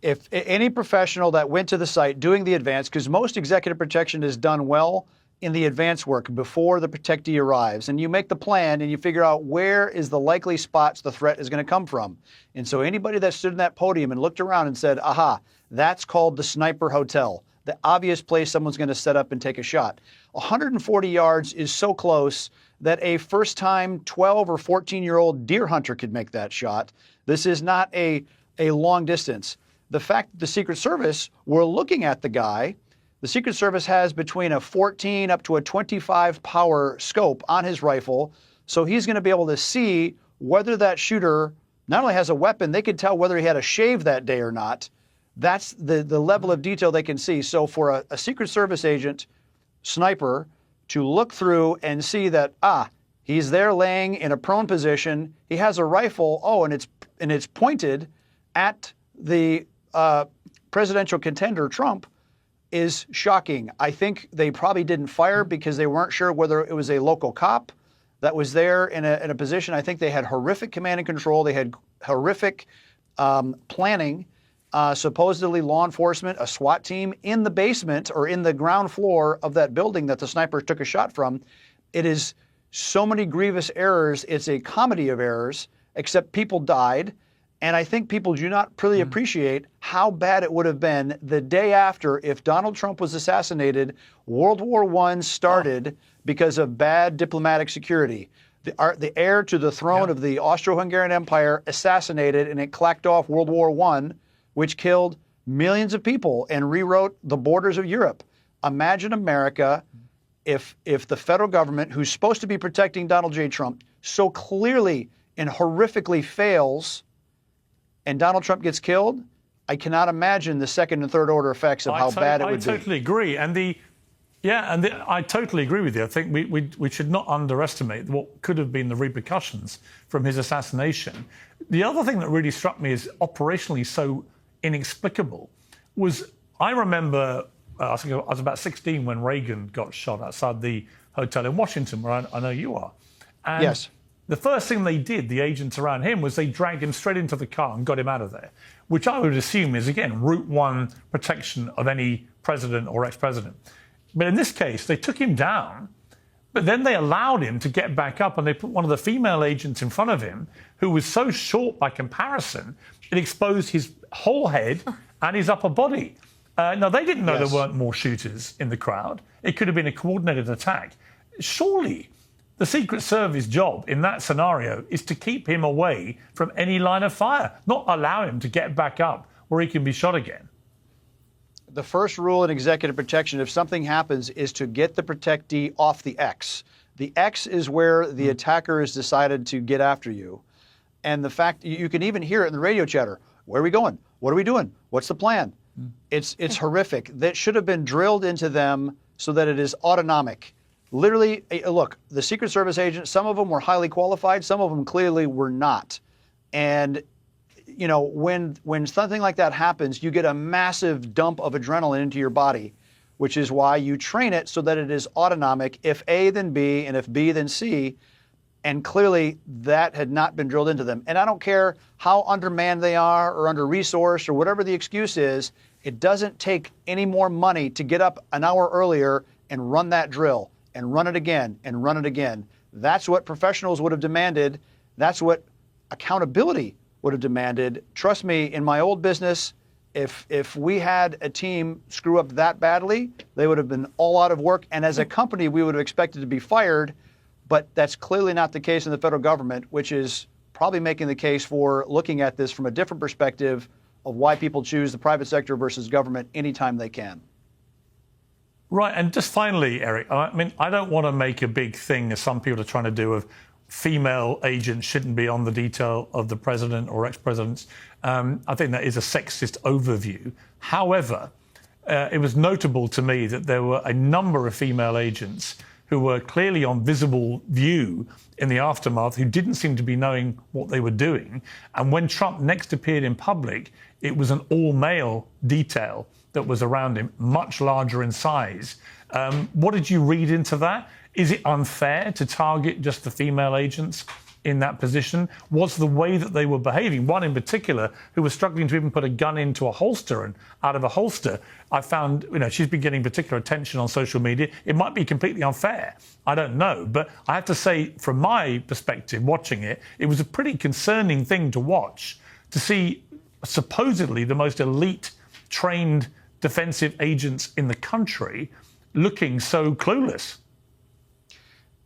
If any professional that went to the site doing the advance, because most executive protection is done well in the advance work before the protectee arrives, and you make the plan and you figure out where is the likely spots the threat is going to come from. And so anybody that stood in that podium and looked around and said, aha, that's called the sniper hotel, the obvious place someone's going to set up and take a shot. 140 yards is so close that a first-time 12 or 14-year-old deer hunter could make that shot. This is not a long distance. The fact that the Secret Service were looking at the guy, the Secret Service has between a 14 up to a 25 power scope on his rifle, so he's going to be able to see whether that shooter not only has a weapon, they could tell whether he had a shave that day or not. That's the level of detail they can see. So for a Secret Service agent, sniper, to look through and see that, he's there laying in a prone position, he has a rifle, and it's pointed at the presidential contender, Trump, is shocking. I think they probably didn't fire because they weren't sure whether it was a local cop that was there in a position. I think they had horrific command and control. They had horrific planning. Supposedly law enforcement, a SWAT team in the basement or in the ground floor of that building that the sniper took a shot from. It is so many grievous errors. It's a comedy of errors, except people died. And I think people do not really appreciate how bad it would have been the day after if Donald Trump was assassinated. World War I started because of bad diplomatic security. The heir to the throne of the Austro-Hungarian Empire assassinated, and it clacked off World War I, which killed millions of people and rewrote the borders of Europe. Imagine America if the federal government, who's supposed to be protecting Donald J. Trump, so clearly and horrifically fails, and Donald Trump gets killed. I cannot imagine the second and third order effects of how bad it would be. I totally agree. I totally agree with you. I think we should not underestimate what could have been the repercussions from his assassination. The other thing that really struck me as operationally so inexplicable was, I remember, I think I was about 16 when Reagan got shot outside the hotel in Washington, where I know you are. And yes. The first thing they did, the agents around him, was they dragged him straight into the car and got him out of there, which I would assume is, again, route one protection of any president or ex-president. But in this case, they took him down, but then they allowed him to get back up, and they put one of the female agents in front of him, who was so short by comparison, it exposed his whole head and his upper body. Now, they didn't know there weren't more shooters in the crowd. It could have been a coordinated attack. Surely the Secret Service job in that scenario is to keep him away from any line of fire, not allow him to get back up where he can be shot again. The first rule in executive protection, if something happens, is to get the protectee off the X. The X is where the attacker has decided to get after you. And the fact, you can even hear it in the radio chatter. Where are we going? What are we doing? What's the plan? It's horrific. That should have been drilled into them so that it is autonomic. Literally, look, the Secret Service agents, some of them were highly qualified, some of them clearly were not. And, you know, when something like that happens, you get a massive dump of adrenaline into your body, which is why you train it so that it is autonomic. If A, then B, and if B, then C. And clearly that had not been drilled into them. And I don't care how undermanned they are or under-resourced or whatever the excuse is, it doesn't take any more money to get up an hour earlier and run that drill and run it again and run it again. That's what professionals would have demanded. That's what accountability would have demanded. Trust me, in my old business, if we had a team screw up that badly, they would have been all out of work. And as a company, we would have expected to be fired. But that's clearly not the case in the federal government, which is probably making the case for looking at this from a different perspective of why people choose the private sector versus government anytime they can. Right, and just finally, Eric, I mean, I don't want to make a big thing, as some people are trying to do, of female agents shouldn't be on the detail of the president or ex-presidents. I think that is a sexist overview. However, it was notable to me that there were a number of female agents who were clearly on visible view in the aftermath, who didn't seem to be knowing what they were doing. And when Trump next appeared in public, it was an all-male detail that was around him, much larger in size. What did you read into that? Is it unfair to target just the female agents in that position? Was the way that they were behaving, one in particular who was struggling to even put a gun into a holster and out of a holster, I found, she's been getting particular attention on social media. It might be completely unfair. I don't know. But I have to say, from my perspective, watching it, it was a pretty concerning thing to watch, to see supposedly the most elite trained defensive agents in the country looking so clueless.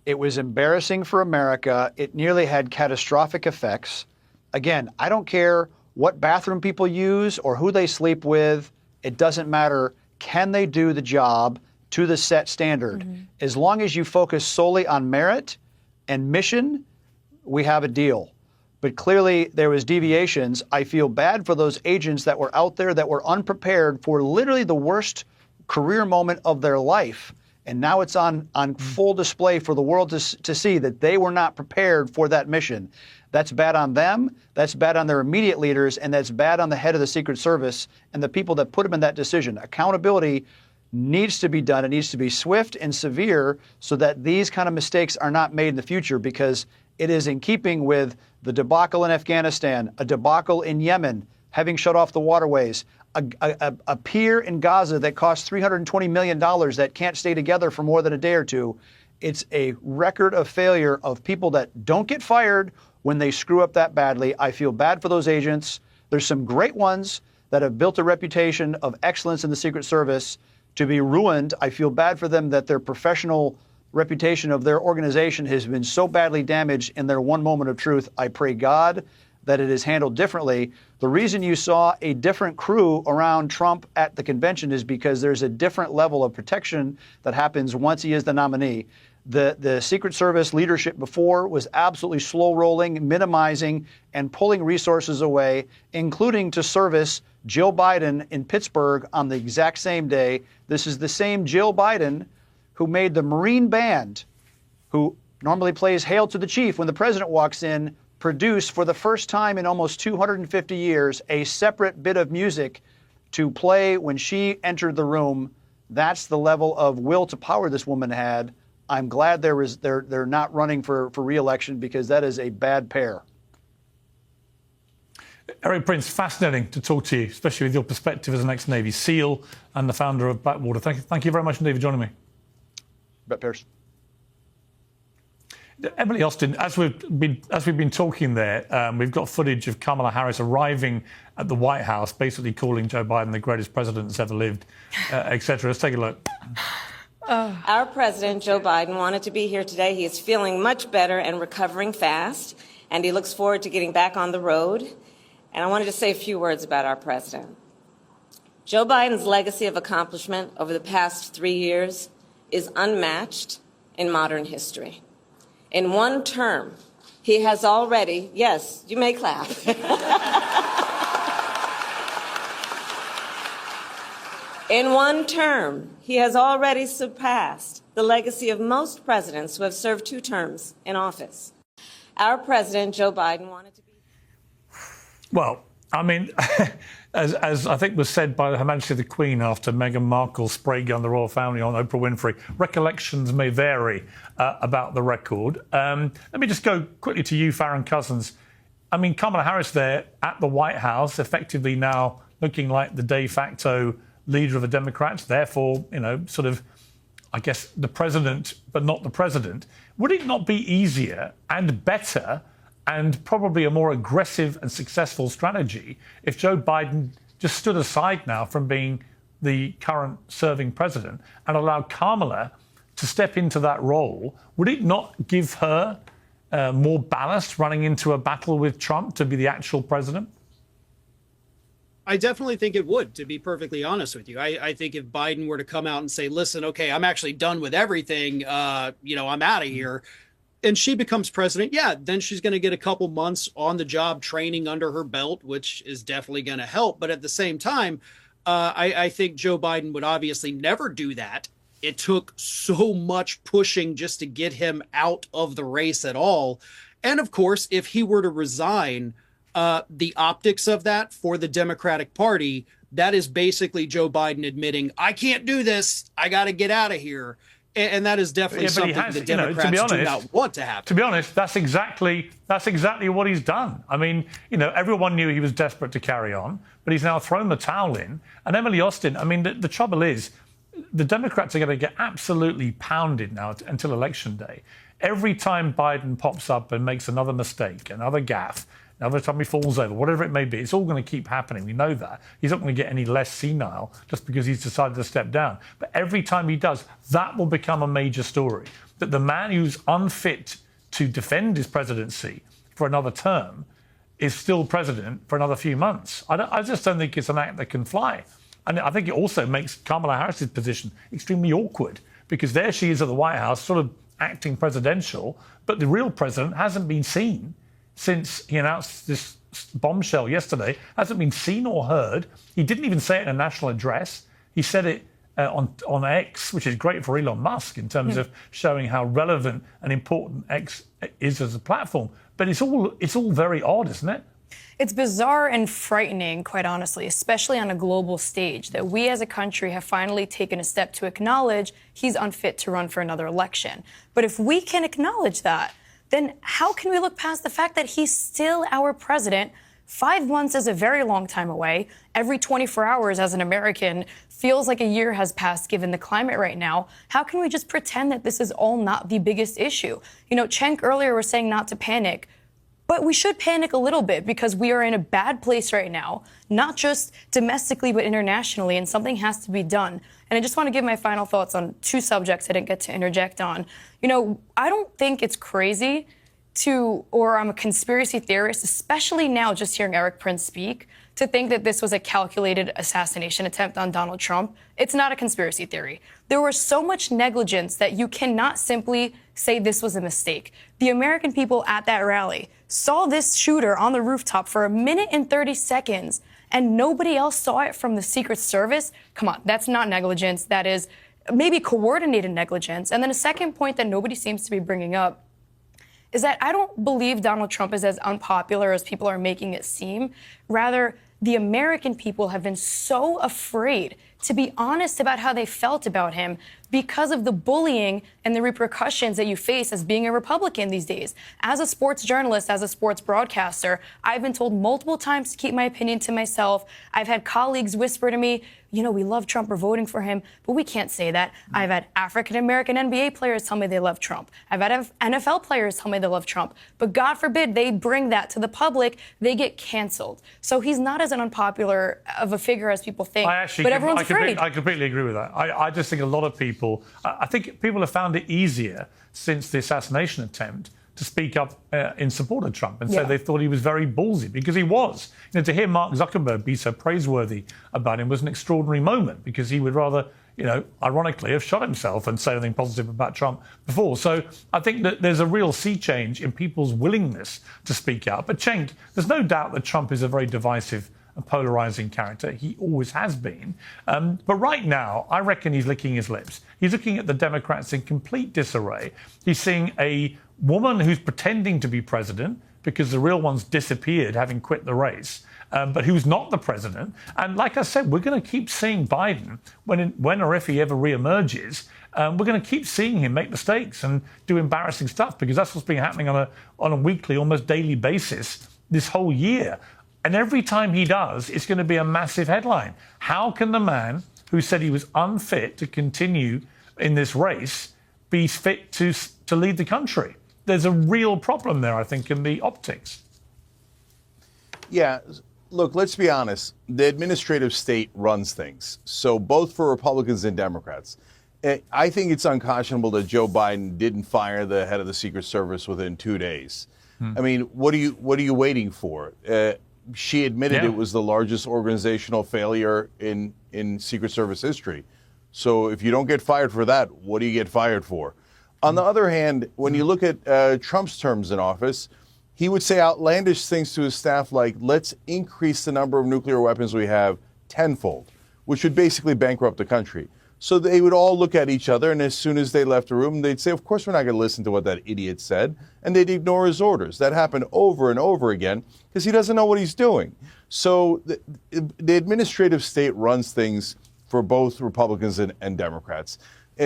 It was embarrassing for America. It nearly had catastrophic effects. Again, I don't care what bathroom people use or who they sleep with. It doesn't matter. Can they do the job to the set standard? As long as you focus solely on merit and mission, we have a deal. But clearly there was deviations. I feel bad for those agents that were out there that were unprepared for literally the worst career moment of their life. And now it's on full display for the world to see that they were not prepared for that mission. That's bad on them, that's bad on their immediate leaders, and that's bad on the head of the Secret Service and the people that put them in that decision. Accountability needs to be done. It needs to be swift and severe so that these kind of mistakes are not made in the future, because it is in keeping with the debacle in Afghanistan, a debacle in Yemen, having shut off the waterways, a pier in Gaza that cost $320 million that can't stay together for more than a day or two. It's a record of failure of people that don't get fired when they screw up that badly. I feel bad for those agents. There's some great ones that have built a reputation of excellence in the Secret Service to be ruined. I feel bad for them that their professional reputation of their organization has been so badly damaged in their one moment of truth. I pray God that it is handled differently. The reason you saw a different crew around Trump at the convention is because there's a different level of protection that happens once he is the nominee. The Secret Service leadership before was absolutely slow rolling, minimizing, and pulling resources away, including to service Jill Biden in Pittsburgh on the exact same day. This is the same Jill Biden who made the Marine Band, who normally plays Hail to the Chief when the president walks in, produce for the first time in almost 250 years a separate bit of music to play when she entered the room. That's the level of will to power this woman had. I'm glad they're not running for re-election, because that is a bad pair. Eric Prince, fascinating to talk to you, especially with your perspective as an ex-Navy SEAL and the founder of Blackwater. Thank you very much indeed for joining me. Bet, Piers. Emily Austin, as we've been talking there, we've got footage of Kamala Harris arriving at the White House, basically calling Joe Biden the greatest president that's ever lived, etc. Let's take a look. Our president, Joe Biden, wanted to be here today. He is feeling much better and recovering fast, and he looks forward to getting back on the road. And I wanted to say a few words about our president. Joe Biden's legacy of accomplishment over the past 3 years is unmatched in modern history. In one term, he has already, yes, you may clap. In one term, he has already surpassed the legacy of most presidents who have served 2 terms in office. Our president, Joe Biden, wanted to be... Well, I mean, as I think was said by Her Majesty the Queen after Meghan Markle spray gunned the royal family on Oprah Winfrey, recollections may vary about the record. Let me just go quickly to you, Farron Cousins. I mean, Kamala Harris there at the White House, effectively now looking like the de facto leader of the Democrats, therefore, sort of, I guess, the president, but not the president. Would it not be easier and better and probably a more aggressive and successful strategy if Joe Biden just stood aside now from being the current serving president and allowed Kamala to step into that role? Would it not give her more ballast running into a battle with Trump to be the actual president? I definitely think it would, to be perfectly honest with you. I think if Biden were to come out and say, listen, okay, I'm actually done with everything, I'm out of here, and she becomes president, then she's going to get a couple months on the job training under her belt, which is definitely going to help. But at the same time, I think Joe Biden would obviously never do that. It took so much pushing just to get him out of the race at all. And of course, if he were to resign, the optics of that for the Democratic Party, that is basically Joe Biden admitting, I can't do this. I got to get out of here. And that is definitely something the Democrats do not want to happen. To be honest, that's exactly what he's done. I mean, everyone knew he was desperate to carry on, but he's now thrown the towel in. And Emily Austin, I mean, the trouble is, the Democrats are going to get absolutely pounded now until Election Day. Every time Biden pops up and makes another mistake, another gaffe, another time he falls over, whatever it may be, it's all going to keep happening. We know that. He's not going to get any less senile just because he's decided to step down. But every time he does, that will become a major story. That the man who's unfit to defend his presidency for another term is still president for another few months. I just don't think it's an act that can fly. And I think it also makes Kamala Harris's position extremely awkward because there she is at the White House sort of acting presidential, but the real president hasn't been seen since he announced this bombshell yesterday, hasn't been seen or heard. He didn't even say it in a national address. He said it on X, which is great for Elon Musk in terms of showing how relevant and important X is as a platform. But it's all very odd, isn't it? It's bizarre and frightening, quite honestly, especially on a global stage, that we as a country have finally taken a step to acknowledge he's unfit to run for another election. But if we can acknowledge that, then how can we look past the fact that he's still our president? 5 months is a very long time away. Every 24 hours as an American feels like a year has passed given the climate right now. How can we just pretend that this is all not the biggest issue? Cenk earlier was saying not to panic, but we should panic a little bit because we are in a bad place right now, not just domestically, but internationally, and something has to be done. And I just want to give my final thoughts on 2 subjects I didn't get to interject on. I don't think it's crazy or I'm a conspiracy theorist, especially now just hearing Eric Prince speak, to think that this was a calculated assassination attempt on Donald Trump. It's not a conspiracy theory. There was so much negligence that you cannot simply say this was a mistake. The American people at that rally saw this shooter on the rooftop for 1 minute and 30 seconds, and nobody else saw it from the Secret Service. Come on, that's not negligence. That is maybe coordinated negligence. And then a second point that nobody seems to be bringing up is that I don't believe Donald Trump is as unpopular as people are making it seem. Rather, the American people have been so afraid to be honest about how they felt about him because of the bullying and the repercussions that you face as being a Republican these days. As a sports journalist, as a sports broadcaster, I've been told multiple times to keep my opinion to myself. I've had colleagues whisper to me, we love Trump, we're voting for him, but we can't say that. I've had African-American NBA players tell me they love Trump. I've had NFL players tell me they love Trump. But God forbid they bring that to the public, they get canceled. So he's not as an unpopular of a figure as people think, but everyone's afraid. I completely agree with that. I just think a lot of people, I think people have found it easier since the assassination attempt to speak up in support of Trump and say they thought he was very ballsy, because he was. To hear Mark Zuckerberg be so praiseworthy about him was an extraordinary moment, because he would rather, ironically, have shot himself and say anything positive about Trump before. So I think that there's a real sea change in people's willingness to speak out. But Cenk, there's no doubt that Trump is a very divisive and polarizing character. He always has been. But right now, I reckon he's licking his lips. He's looking at the Democrats in complete disarray. He's seeing a woman who's pretending to be president because the real one's disappeared, having quit the race. but who's not the president. And like I said, we're going to keep seeing Biden when or if he ever reemerges. We're going to keep seeing him make mistakes and do embarrassing stuff, because that's what's been happening on a weekly, almost daily basis this whole year. And every time he does, it's going to be a massive headline. How can the man who said he was unfit to continue in this race be fit to lead the country? There's a real problem there, I think, in the optics. Yeah, look, let's be honest. The administrative state runs things. So both for Republicans and Democrats. I think it's unconscionable that Joe Biden didn't fire the head of the Secret Service within 2 days. I mean, what are you waiting for? She admitted it was the largest organizational failure in Secret Service history. So if you don't get fired for that, what do you get fired for? On the other hand, when you look at Trump's terms in office, he would say outlandish things to his staff like, let's increase the number of nuclear weapons we have tenfold, which would basically bankrupt the country. So they would all look at each other, and as soon as they left the room, they'd say, of course we're not going to listen to what that idiot said, and they'd ignore his orders. That happened over and over again because he doesn't know what he's doing. So the administrative state runs things for both Republicans and Democrats.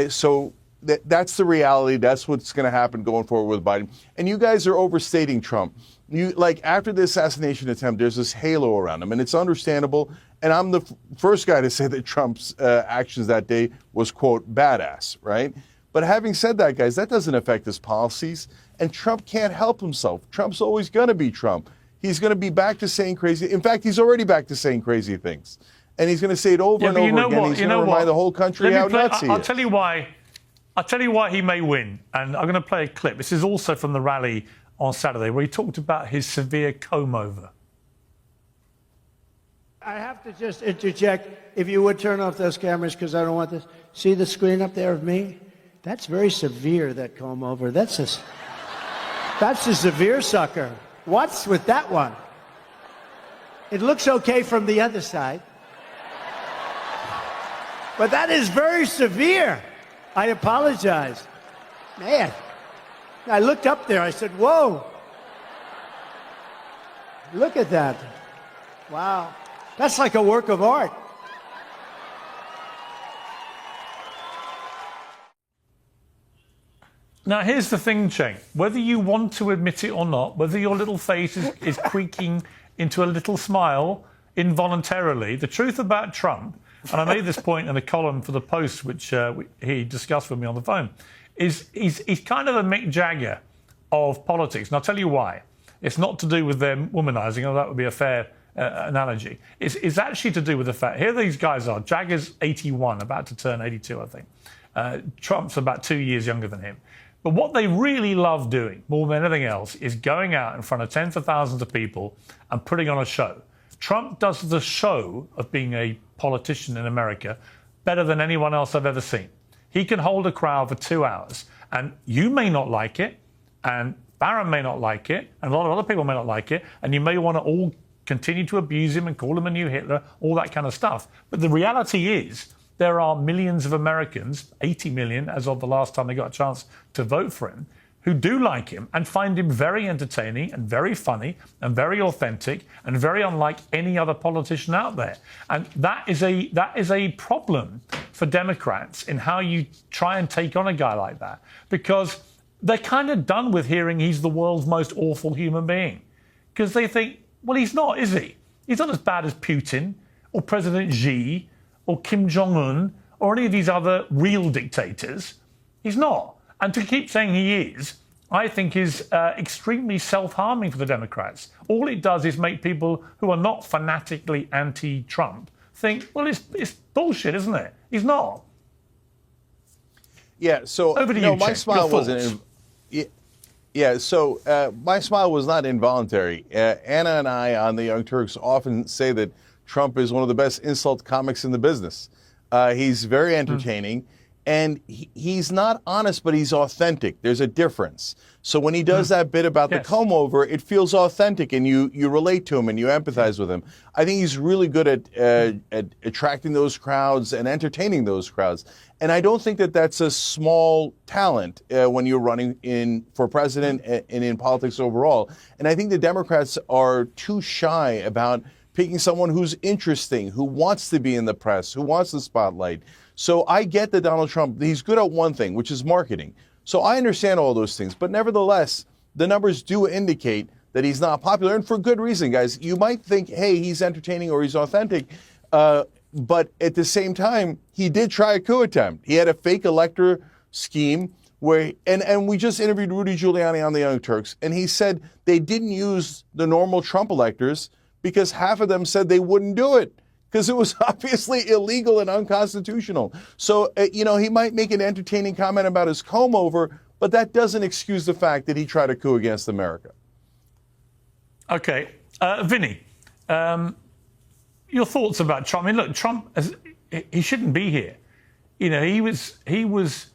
So that's the reality. That's what's going to happen going forward with Biden. And you guys are overstating Trump. After the assassination attempt, there's this halo around him, and it's understandable. And I'm the first guy to say that Trump's actions that day was, quote, badass, right? But having said that, guys, that doesn't affect his policies. And Trump can't help himself. Trump's always going to be Trump. He's going to be back to saying crazy. In fact, he's already back to saying crazy things. And he's going to say it over and over again. He's going to remind the whole country how nuts he is. I'll tell you why he may win. And I'm going to play a clip. This is also from the rally on Saturday, where he talked about his severe comb-over. I have to just interject, if you would turn off those cameras, because I don't want this. See the screen up there of me? That's very severe, that comb-over. That's a severe sucker. What's with that one? It looks okay from the other side. But that is very severe. I apologize. Man, I looked up there. I said, whoa. Look at that. Wow. That's like a work of art. Now, here's the thing, Cheng. Whether you want to admit it or not, whether your little face is creaking into a little smile involuntarily, the truth about Trump, and I made this point in a column for the Post, which he discussed with me on the phone, is he's kind of the Mick Jagger of politics. And I'll tell you why. It's not to do with them womanizing, although that would be a fair analogy. It's actually to do with the fact, here these guys are. Jagger's 81, about to turn 82, I think. Trump's about 2 years younger than him. But what they really love doing, more than anything else, is going out in front of tens of thousands of people and putting on a show. Trump does the show of being a politician in America better than anyone else I've ever seen. He can hold a crowd for 2 hours, and you may not like it, and Barron may not like it, and a lot of other people may not like it, and you may want to all continue to abuse him and call him a new Hitler, all that kind of stuff. But the reality is there are millions of Americans, 80 million as of the last time they got a chance to vote for him, who do like him and find him very entertaining and very funny and very authentic and very unlike any other politician out there. And that is a problem for Democrats in how you try and take on a guy like that, because they're kind of done with hearing he's the world's most awful human being, because they think, well, he's not, is he? He's not as bad as Putin or President Xi or Kim Jong-un or any of these other real dictators. He's not. And to keep saying he is, I think is extremely self-harming for the Democrats. All it does is make people who are not fanatically anti-Trump think, well, it's bullshit, isn't it? He's not. Yeah, so over to you, my Chen. smile wasn't. My smile was not involuntary. Anna and I on the Young Turks often say that Trump is one of the best insult comics in the business. He's very entertaining. And he's not honest, but he's authentic. There's a difference. So when he does that bit about the comb over, it feels authentic, and you relate to him and you empathize with him. I think he's really good at attracting those crowds and entertaining those crowds. And I don't think that that's a small talent when you're running for president and in politics overall. And I think the Democrats are too shy about picking someone who's interesting, who wants to be in the press, who wants the spotlight. So I get that Donald Trump, he's good at one thing, which is marketing. So I understand all those things. But nevertheless, the numbers do indicate that he's not popular, and for good reason, guys. You might think, hey, he's entertaining or he's authentic, but at the same time, he did try a coup attempt. He had a fake elector scheme where, and we just interviewed Rudy Giuliani on the Young Turks, and he said they didn't use the normal Trump electors because half of them said they wouldn't do it because it was obviously illegal and unconstitutional. So, he might make an entertaining comment about his comb over, but that doesn't excuse the fact that he tried a coup against America. Okay. Vinny, your thoughts about Trump? I mean, look, Trump, he shouldn't be here. He was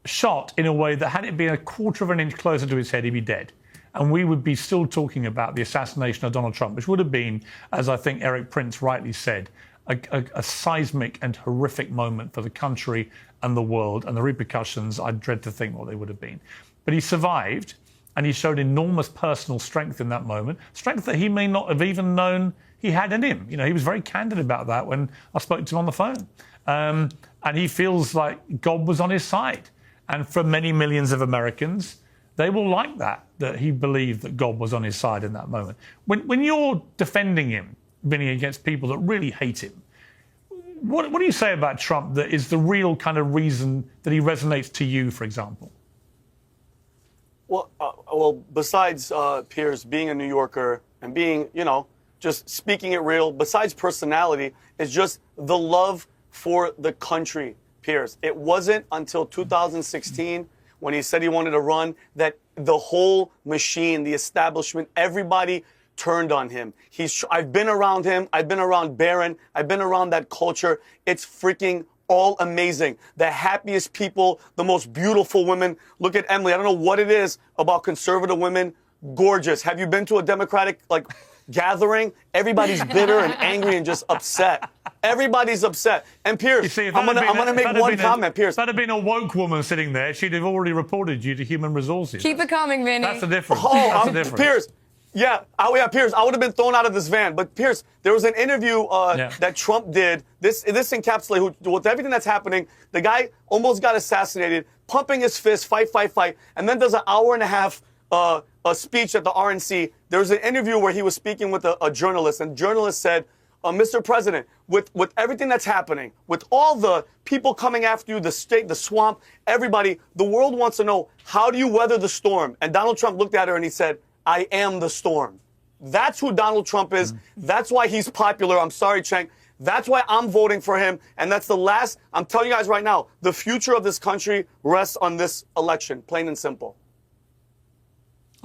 shot in a way that had it been a quarter of an inch closer to his head, he'd be dead. And we would be still talking about the assassination of Donald Trump, which would have been, as I think Eric Prince rightly said, a seismic and horrific moment for the country and the world, and the repercussions, I dread to think what they would have been. But he survived, and he showed enormous personal strength in that moment, strength that he may not have even known he had in him. He was very candid about that when I spoke to him on the phone. And he feels like God was on his side. And for many millions of Americans, they will like that he believed that God was on his side in that moment. When you're defending him, Vinny, against people that really hate him, what do you say about Trump that is the real kind of reason that he resonates to you, for example? Well, besides Piers being a New Yorker and being, just speaking it real, besides personality, is just the love for the country, Piers. It wasn't until 2016 when he said he wanted to run that the whole machine, the establishment, everybody turned on him. I've been around him. I've been around Barron. I've been around that culture. It's freaking all amazing. The happiest people, the most beautiful women. Look at Emily. I don't know what it is about conservative women. Gorgeous. Have you been to a Democratic gathering? Everybody's bitter and angry and just upset. Everybody's upset. And Piers, I'm gonna make one comment, Piers. If that had been a woke woman sitting there, she'd have already reported you to Human Resources. Keep it coming, Vinny. That's the difference. That's the difference. Piers. Yeah, Piers, I would have been thrown out of this van. But Piers, there was an interview that Trump did. This encapsulates with everything that's happening. The guy almost got assassinated, pumping his fist, fight, and then does an hour and a half a speech at the RNC. There was an interview where he was speaking with a journalist, and the journalist said, Mr. President, with everything that's happening, with all the people coming after you, the state, the swamp, everybody, the world wants to know, how do you weather the storm? And Donald Trump looked at her and he said, I am the storm. That's who Donald Trump is. That's why he's popular. I'm sorry, Cenk. That's why I'm voting for him. And that's the last, I'm telling you guys right now, the future of this country rests on this election, plain and simple.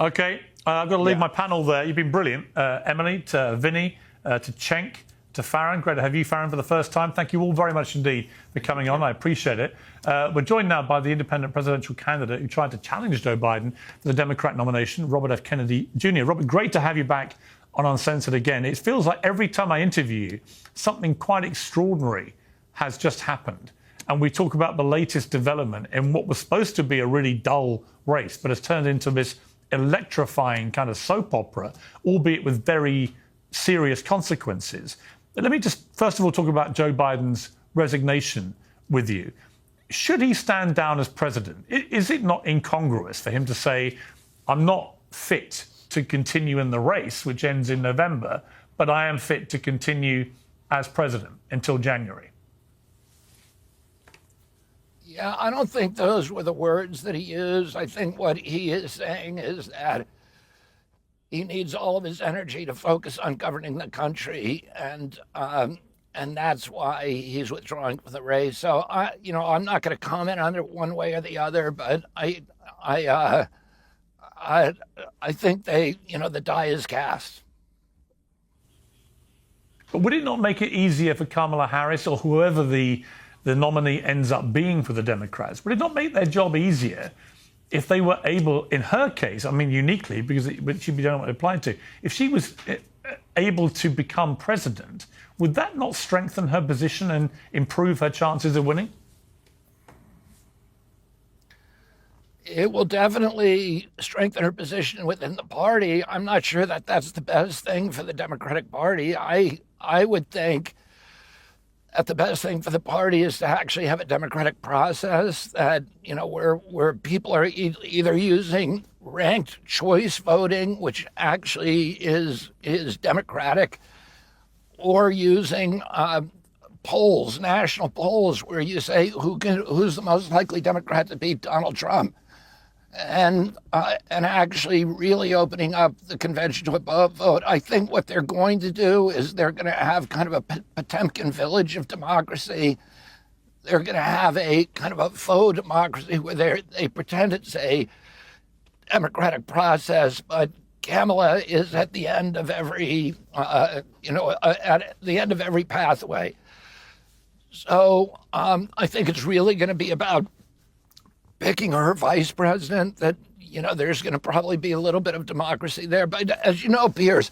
Okay, I've got to leave my panel there. You've been brilliant. Emily, to Vinny, to Cenk, to Farron. Great to have you, Farron, for the first time. Thank you all very much indeed for coming on. I appreciate it. We're joined now by the independent presidential candidate who tried to challenge Joe Biden for the Democrat nomination, Robert F. Kennedy Jr. Robert, great to have you back on Uncensored again. It feels like every time I interview you, something quite extraordinary has just happened. And we talk about the latest development in what was supposed to be a really dull race, but has turned into this electrifying kind of soap opera, albeit with very serious consequences. Let me just, first of all, talk about Joe Biden's resignation with you. Should he stand down as president? Is it not incongruous for him to say, I'm not fit to continue in the race, which ends in November, but I am fit to continue as president until January? Yeah, I don't think those were the words that he used. I think what he is saying is that he needs all of his energy to focus on governing the country, and that's why he's withdrawing from the race. So I'm not going to comment on it one way or the other, but I think the die is cast. But would it not make it easier for Kamala Harris or whoever the nominee ends up being for the Democrats? Would it not make their job easier if they were able, in her case, I mean uniquely, because she'd be doing what it applied to, if she was able to become president, would that not strengthen her position and improve her chances of winning? It will definitely strengthen her position within the party. I'm not sure that that's the best thing for the Democratic Party. I would think that the best thing for the party is to actually have a democratic process that, you know, where people are either using ranked choice voting, which actually is democratic, or using polls, national polls, where you say who's the most likely Democrat to beat Donald Trump, and actually really opening up the convention to a vote. I think what they're going to do is they're going to have kind of a Potemkin village of democracy. They're going to have a kind of a faux democracy where they pretend it's a democratic process, but Kamala is at the end of every, at the end of every pathway. So I think it's really going to be about picking her vice president, that, you know, there's going to probably be a little bit of democracy there. But as you know, Piers,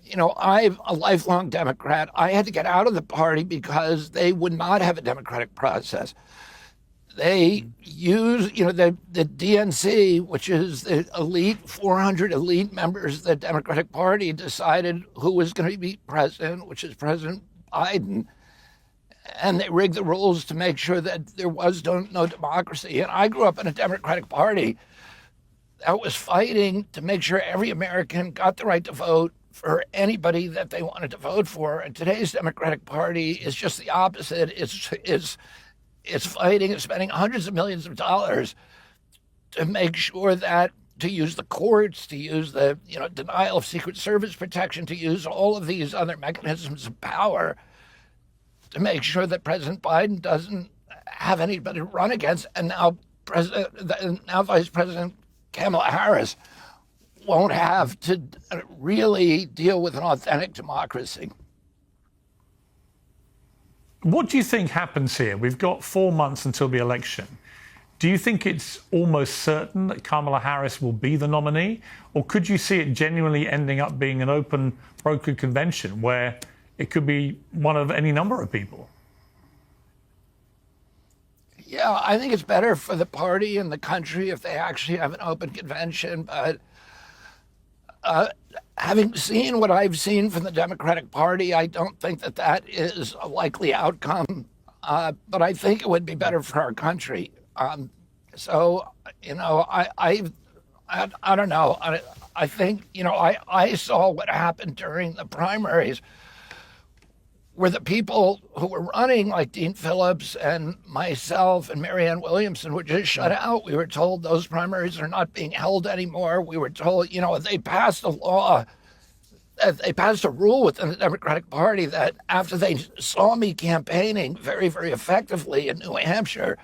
you know, I'm a lifelong Democrat. I had to get out of the party because they would not have a democratic process. They use, you know, the DNC, which is the elite, 400 elite members of the Democratic Party, decided who was going to be president, which is President Biden. And they rigged the rules to make sure that there was no democracy. And I grew up in a Democratic Party that was fighting to make sure every American got the right to vote for anybody that they wanted to vote for. And today's Democratic Party is just the opposite. It's fighting and spending hundreds of millions of dollars to make sure that, to use the courts, to use the, you know, denial of Secret Service protection, to use all of these other mechanisms of power to make sure that President Biden doesn't have anybody to run against. And now Vice President Kamala Harris won't have to really deal with an authentic democracy. What do you think happens here? We've got 4 months until the election. Do you think it's almost certain that Kamala Harris will be the nominee? Or could you see it genuinely ending up being an open brokered convention where it could be one of any number of people? Yeah, I think it's better for the party and the country if they actually have an open convention. But having seen what I've seen from the Democratic Party, I don't think that that is a likely outcome. But I think it would be better for our country. So, you know, I don't know. I think, you know, I saw what happened during the primaries, where the people who were running, like Dean Phillips and myself and Marianne Williamson, were just shut out. We were told those primaries are not being held anymore. We were told, you know, they passed a law, they passed a rule within the Democratic Party that after they saw me campaigning very, very effectively in New Hampshire,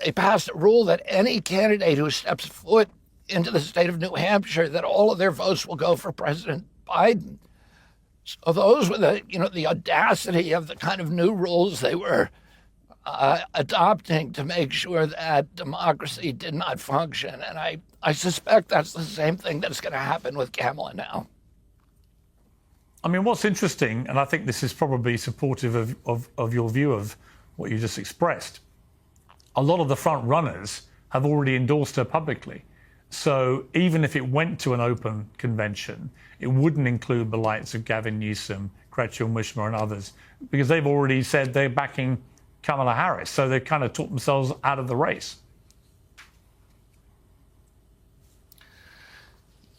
they passed a rule that any candidate who steps foot into the state of New Hampshire, that all of their votes will go for President Biden. So those were the, you know, the audacity of the kind of new rules they were adopting to make sure that democracy did not function. And I suspect that's the same thing that's going to happen with Kamala now. I mean, what's interesting, and I think this is probably supportive of your view of what you just expressed, a lot of the front runners have already endorsed her publicly. So even if it went to an open convention, it wouldn't include the likes of Gavin Newsom, Gretchen Whitmer and others, because they've already said they're backing Kamala Harris. So they kind of talked themselves out of the race.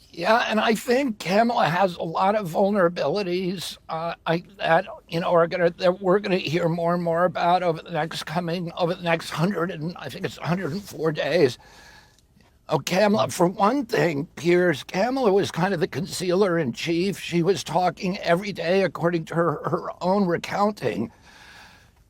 Yeah, and I think Kamala has a lot of vulnerabilities that we're gonna hear more and more about over the next 104 days. Oh, Kamala, for one thing, Piers, Kamala was kind of the concealer in chief. She was talking every day, according to her own recounting,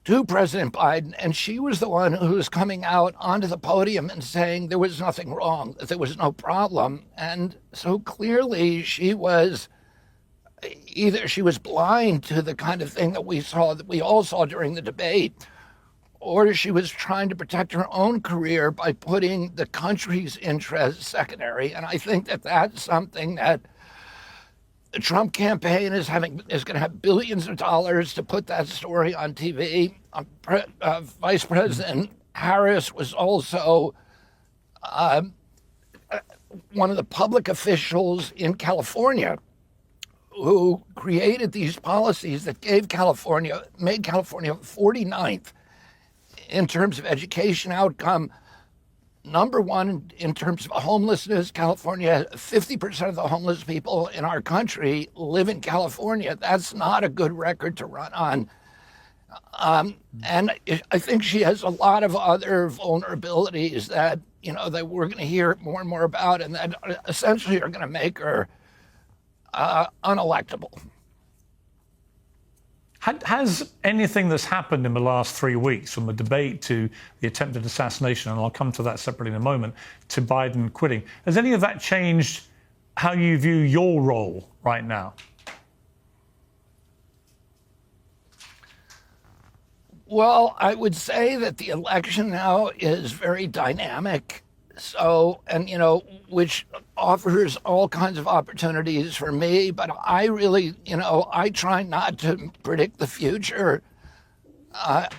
to President Biden, and she was the one who was coming out onto the podium and saying there was nothing wrong, that there was no problem. And so clearly she was blind to the kind of thing that we all saw during the debate, or she was trying to protect her own career by putting the country's interests secondary. And I think that that's something that the Trump campaign is going to have billions of dollars to put that story on TV. Vice President Harris was also one of the public officials in California who created these policies that made California 49th in terms of education outcome, number one in terms of homelessness. California, 50% of the homeless people in our country live in California. That's not a good record to run on. And I think she has a lot of other vulnerabilities that, that we're going to hear more and more about, and that essentially are going to make her unelectable. Has anything that's happened in the last 3 weeks, from the debate to the attempted assassination, and I'll come to that separately in a moment, to Biden quitting, has any of that changed how you view your role right now? Well, I would say that the election now is very dynamic. So, and, which offers all kinds of opportunities for me, but I really, I try not to predict the future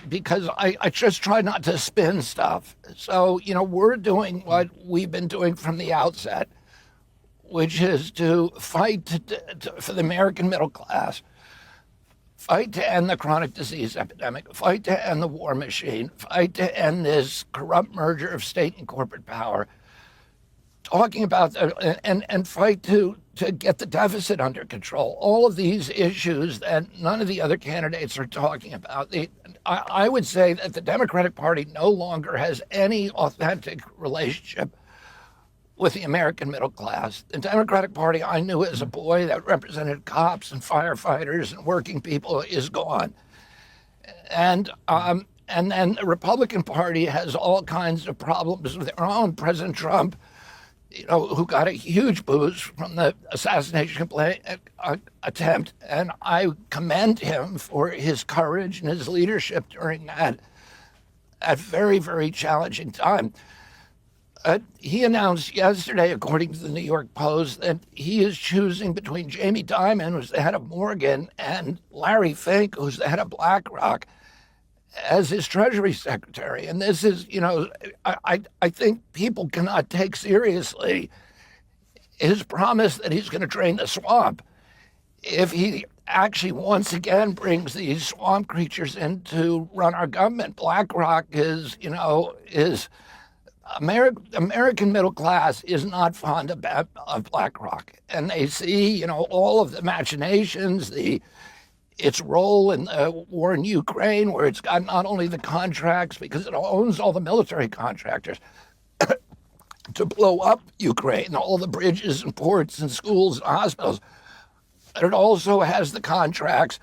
because I just try not to spin stuff. So, we're doing what we've been doing from the outset, which is to fight for the American middle class, fight to end the chronic disease epidemic, fight to end the war machine, fight to end this corrupt merger of state and corporate power, talking about and fight to get the deficit under control. All of these issues that none of the other candidates are talking about. I would say that the Democratic Party no longer has any authentic relationship with the American middle class. The Democratic Party I knew as a boy that represented cops and firefighters and working people is gone. And then the Republican Party has all kinds of problems with their own. President Trump, who got a huge boost from the assassination attempt, and I commend him for his courage and his leadership during that very, very challenging time. He announced yesterday, according to the New York Post, that he is choosing between Jamie Dimon, who's the head of Morgan, and Larry Fink, who's the head of BlackRock, as his Treasury Secretary. And this is, I think people cannot take seriously his promise that he's going to drain the swamp if he actually once again brings these swamp creatures in to run our government. BlackRock is American middle class is not fond of BlackRock, and they see, all of the machinations, its role in the war in Ukraine, where it's got not only the contracts, because it owns all the military contractors, to blow up Ukraine, all the bridges and ports and schools and hospitals, but it also has the contracts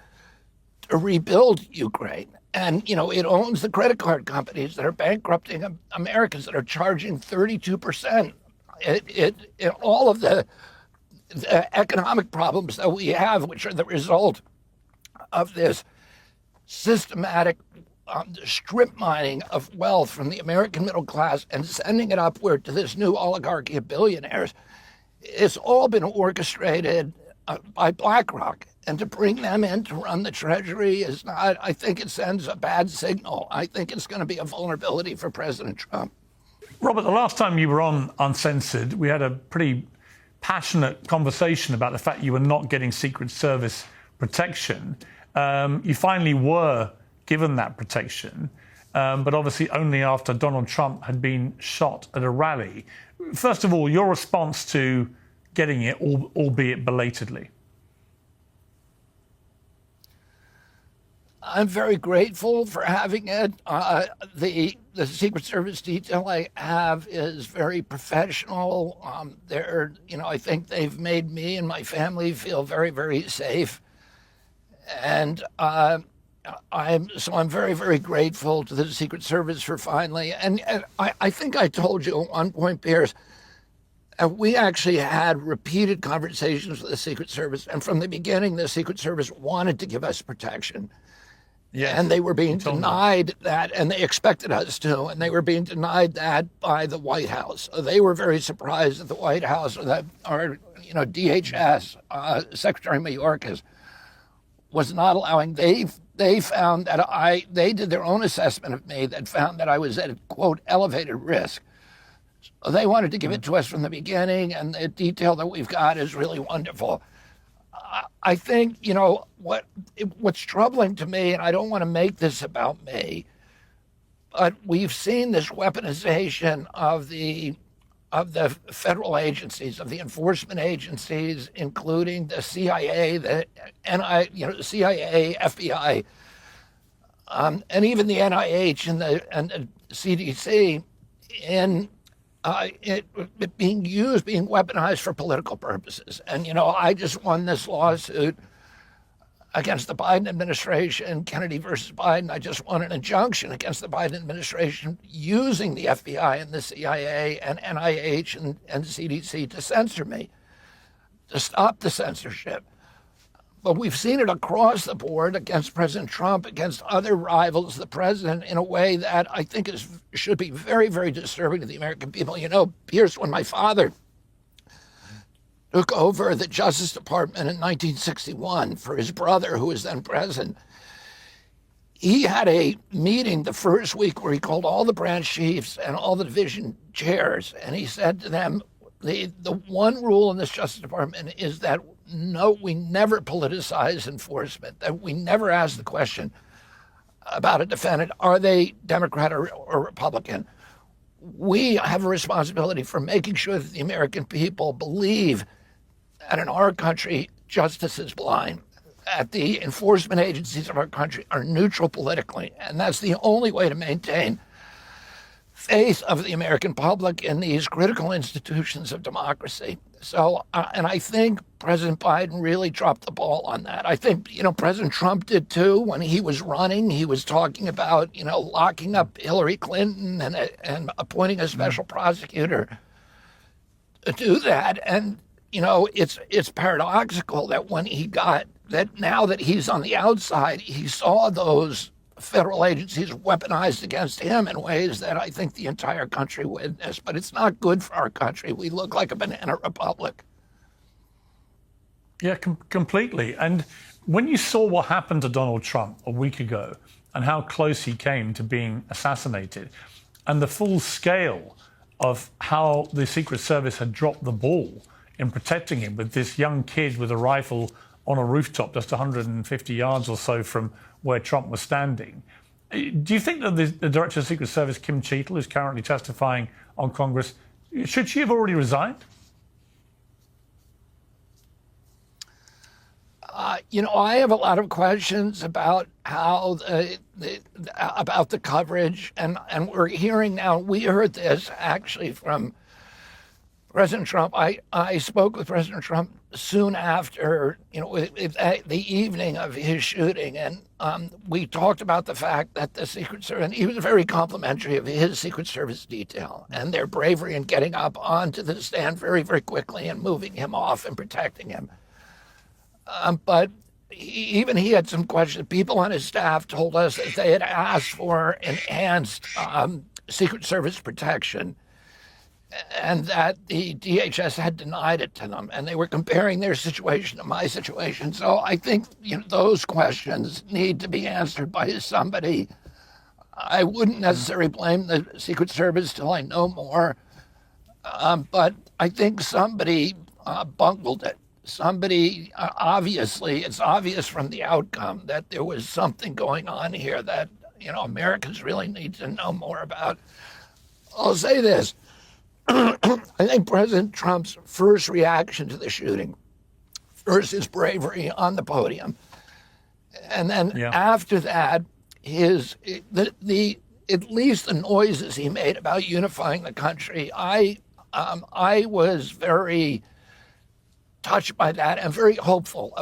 to rebuild Ukraine. And, it owns the credit card companies that are bankrupting Americans, that are charging 32%. All of the economic problems that we have, which are the result of this systematic strip mining of wealth from the American middle class and sending it upward to this new oligarchy of billionaires, it's all been orchestrated by BlackRock. And to bring them in to run the Treasury is not, I think it sends a bad signal. I think it's going to be a vulnerability for President Trump. Robert, the last time you were on Uncensored, we had a pretty passionate conversation about the fact you were not getting Secret Service protection. You finally were given that protection, but obviously only after Donald Trump had been shot at a rally. First of all, your response to getting it, albeit belatedly. I'm very grateful for having it. The Secret Service detail I have is very professional. I think they've made me and my family feel very, very safe. And I'm very, very grateful to the Secret Service for finally. And I think I told you at one point, Piers, we actually had repeated conversations with the Secret Service. And from the beginning, the Secret Service wanted to give us protection. Yes, and they were being denied that, and they expected us to, and they were being denied that by the White House. So they were very surprised that the White House, or DHS, Secretary Mayorkas, was not allowing. They found that they did their own assessment of me that found that I was at, quote, elevated risk They wanted to give it to us from the beginning, and the detail that we've got is really wonderful. I think, you know, what's troubling to me, and I don't want to make this about me, but we've seen this weaponization of the federal agencies, of the enforcement agencies, including the CIA, the CIA, FBI, and even the NIH and the CDC, in it being weaponized for political purposes. And, you know, I just won this lawsuit against the Biden administration, Kennedy versus Biden. I just won an injunction against the Biden administration using the FBI and the CIA and NIH and CDC to censor me, to stop the censorship. But we've seen it across the board against President Trump, against other rivals of the president, in a way that I think should be very, very disturbing to the American people. You know, Piers, when my father took over the Justice Department in 1961 for his brother, who was then president, he had a meeting the first week where he called all the branch chiefs and all the division chairs, and he said to them, the one rule in this Justice Department is that no, we never politicize enforcement, that we never ask the question about a defendant, are they Democrat or Republican? We have a responsibility for making sure that the American people believe that in our country, justice is blind, that the enforcement agencies of our country are neutral politically, and that's the only way to maintain faith of the American public in these critical institutions of democracy. So, and I think President Biden really dropped the ball on that. I think, you know, President Trump did too. When he was running, he was talking about, you know, locking up Hillary Clinton and appointing a special prosecutor to do that. And, you know, it's paradoxical that when he got that, now that he's on the outside, he saw those federal agencies weaponized against him in ways that I think the entire country witnessed. But it's not good for our country. We look like a banana republic. Yeah, completely. And when you saw what happened to Donald Trump a week ago and how close he came to being assassinated, and the full scale of how the Secret Service had dropped the ball in protecting him with this young kid with a rifle on a rooftop just 150 yards or so from where Trump was standing. Do you think that the Director of the Secret Service, Kim Cheetle, who's currently testifying on Congress, should she have already resigned? You know, I have a lot of questions about how about the coverage, and we're hearing now. We heard this actually from President Trump. I spoke with President Trump soon after, you know, the evening of his shooting, and we talked about the fact that the Secret Service, and he was very complimentary of his Secret Service detail and their bravery in getting up onto the stand very, very quickly and moving him off and protecting him. But even he had some questions. People on his staff told us that they had asked for enhanced Secret Service protection, and that the DHS had denied it to them, and they were comparing their situation to my situation. So I think, you know, those questions need to be answered by somebody. I wouldn't necessarily blame the Secret Service till I know more, but I think somebody bungled it. Somebody, obviously, it's obvious from the outcome that there was something going on here that, you know, Americans really need to know more about. I'll say this. I think President Trump's first reaction to the shooting, first his bravery on the podium, and then after that, at least the noises he made about unifying the country, I was very touched by that and very hopeful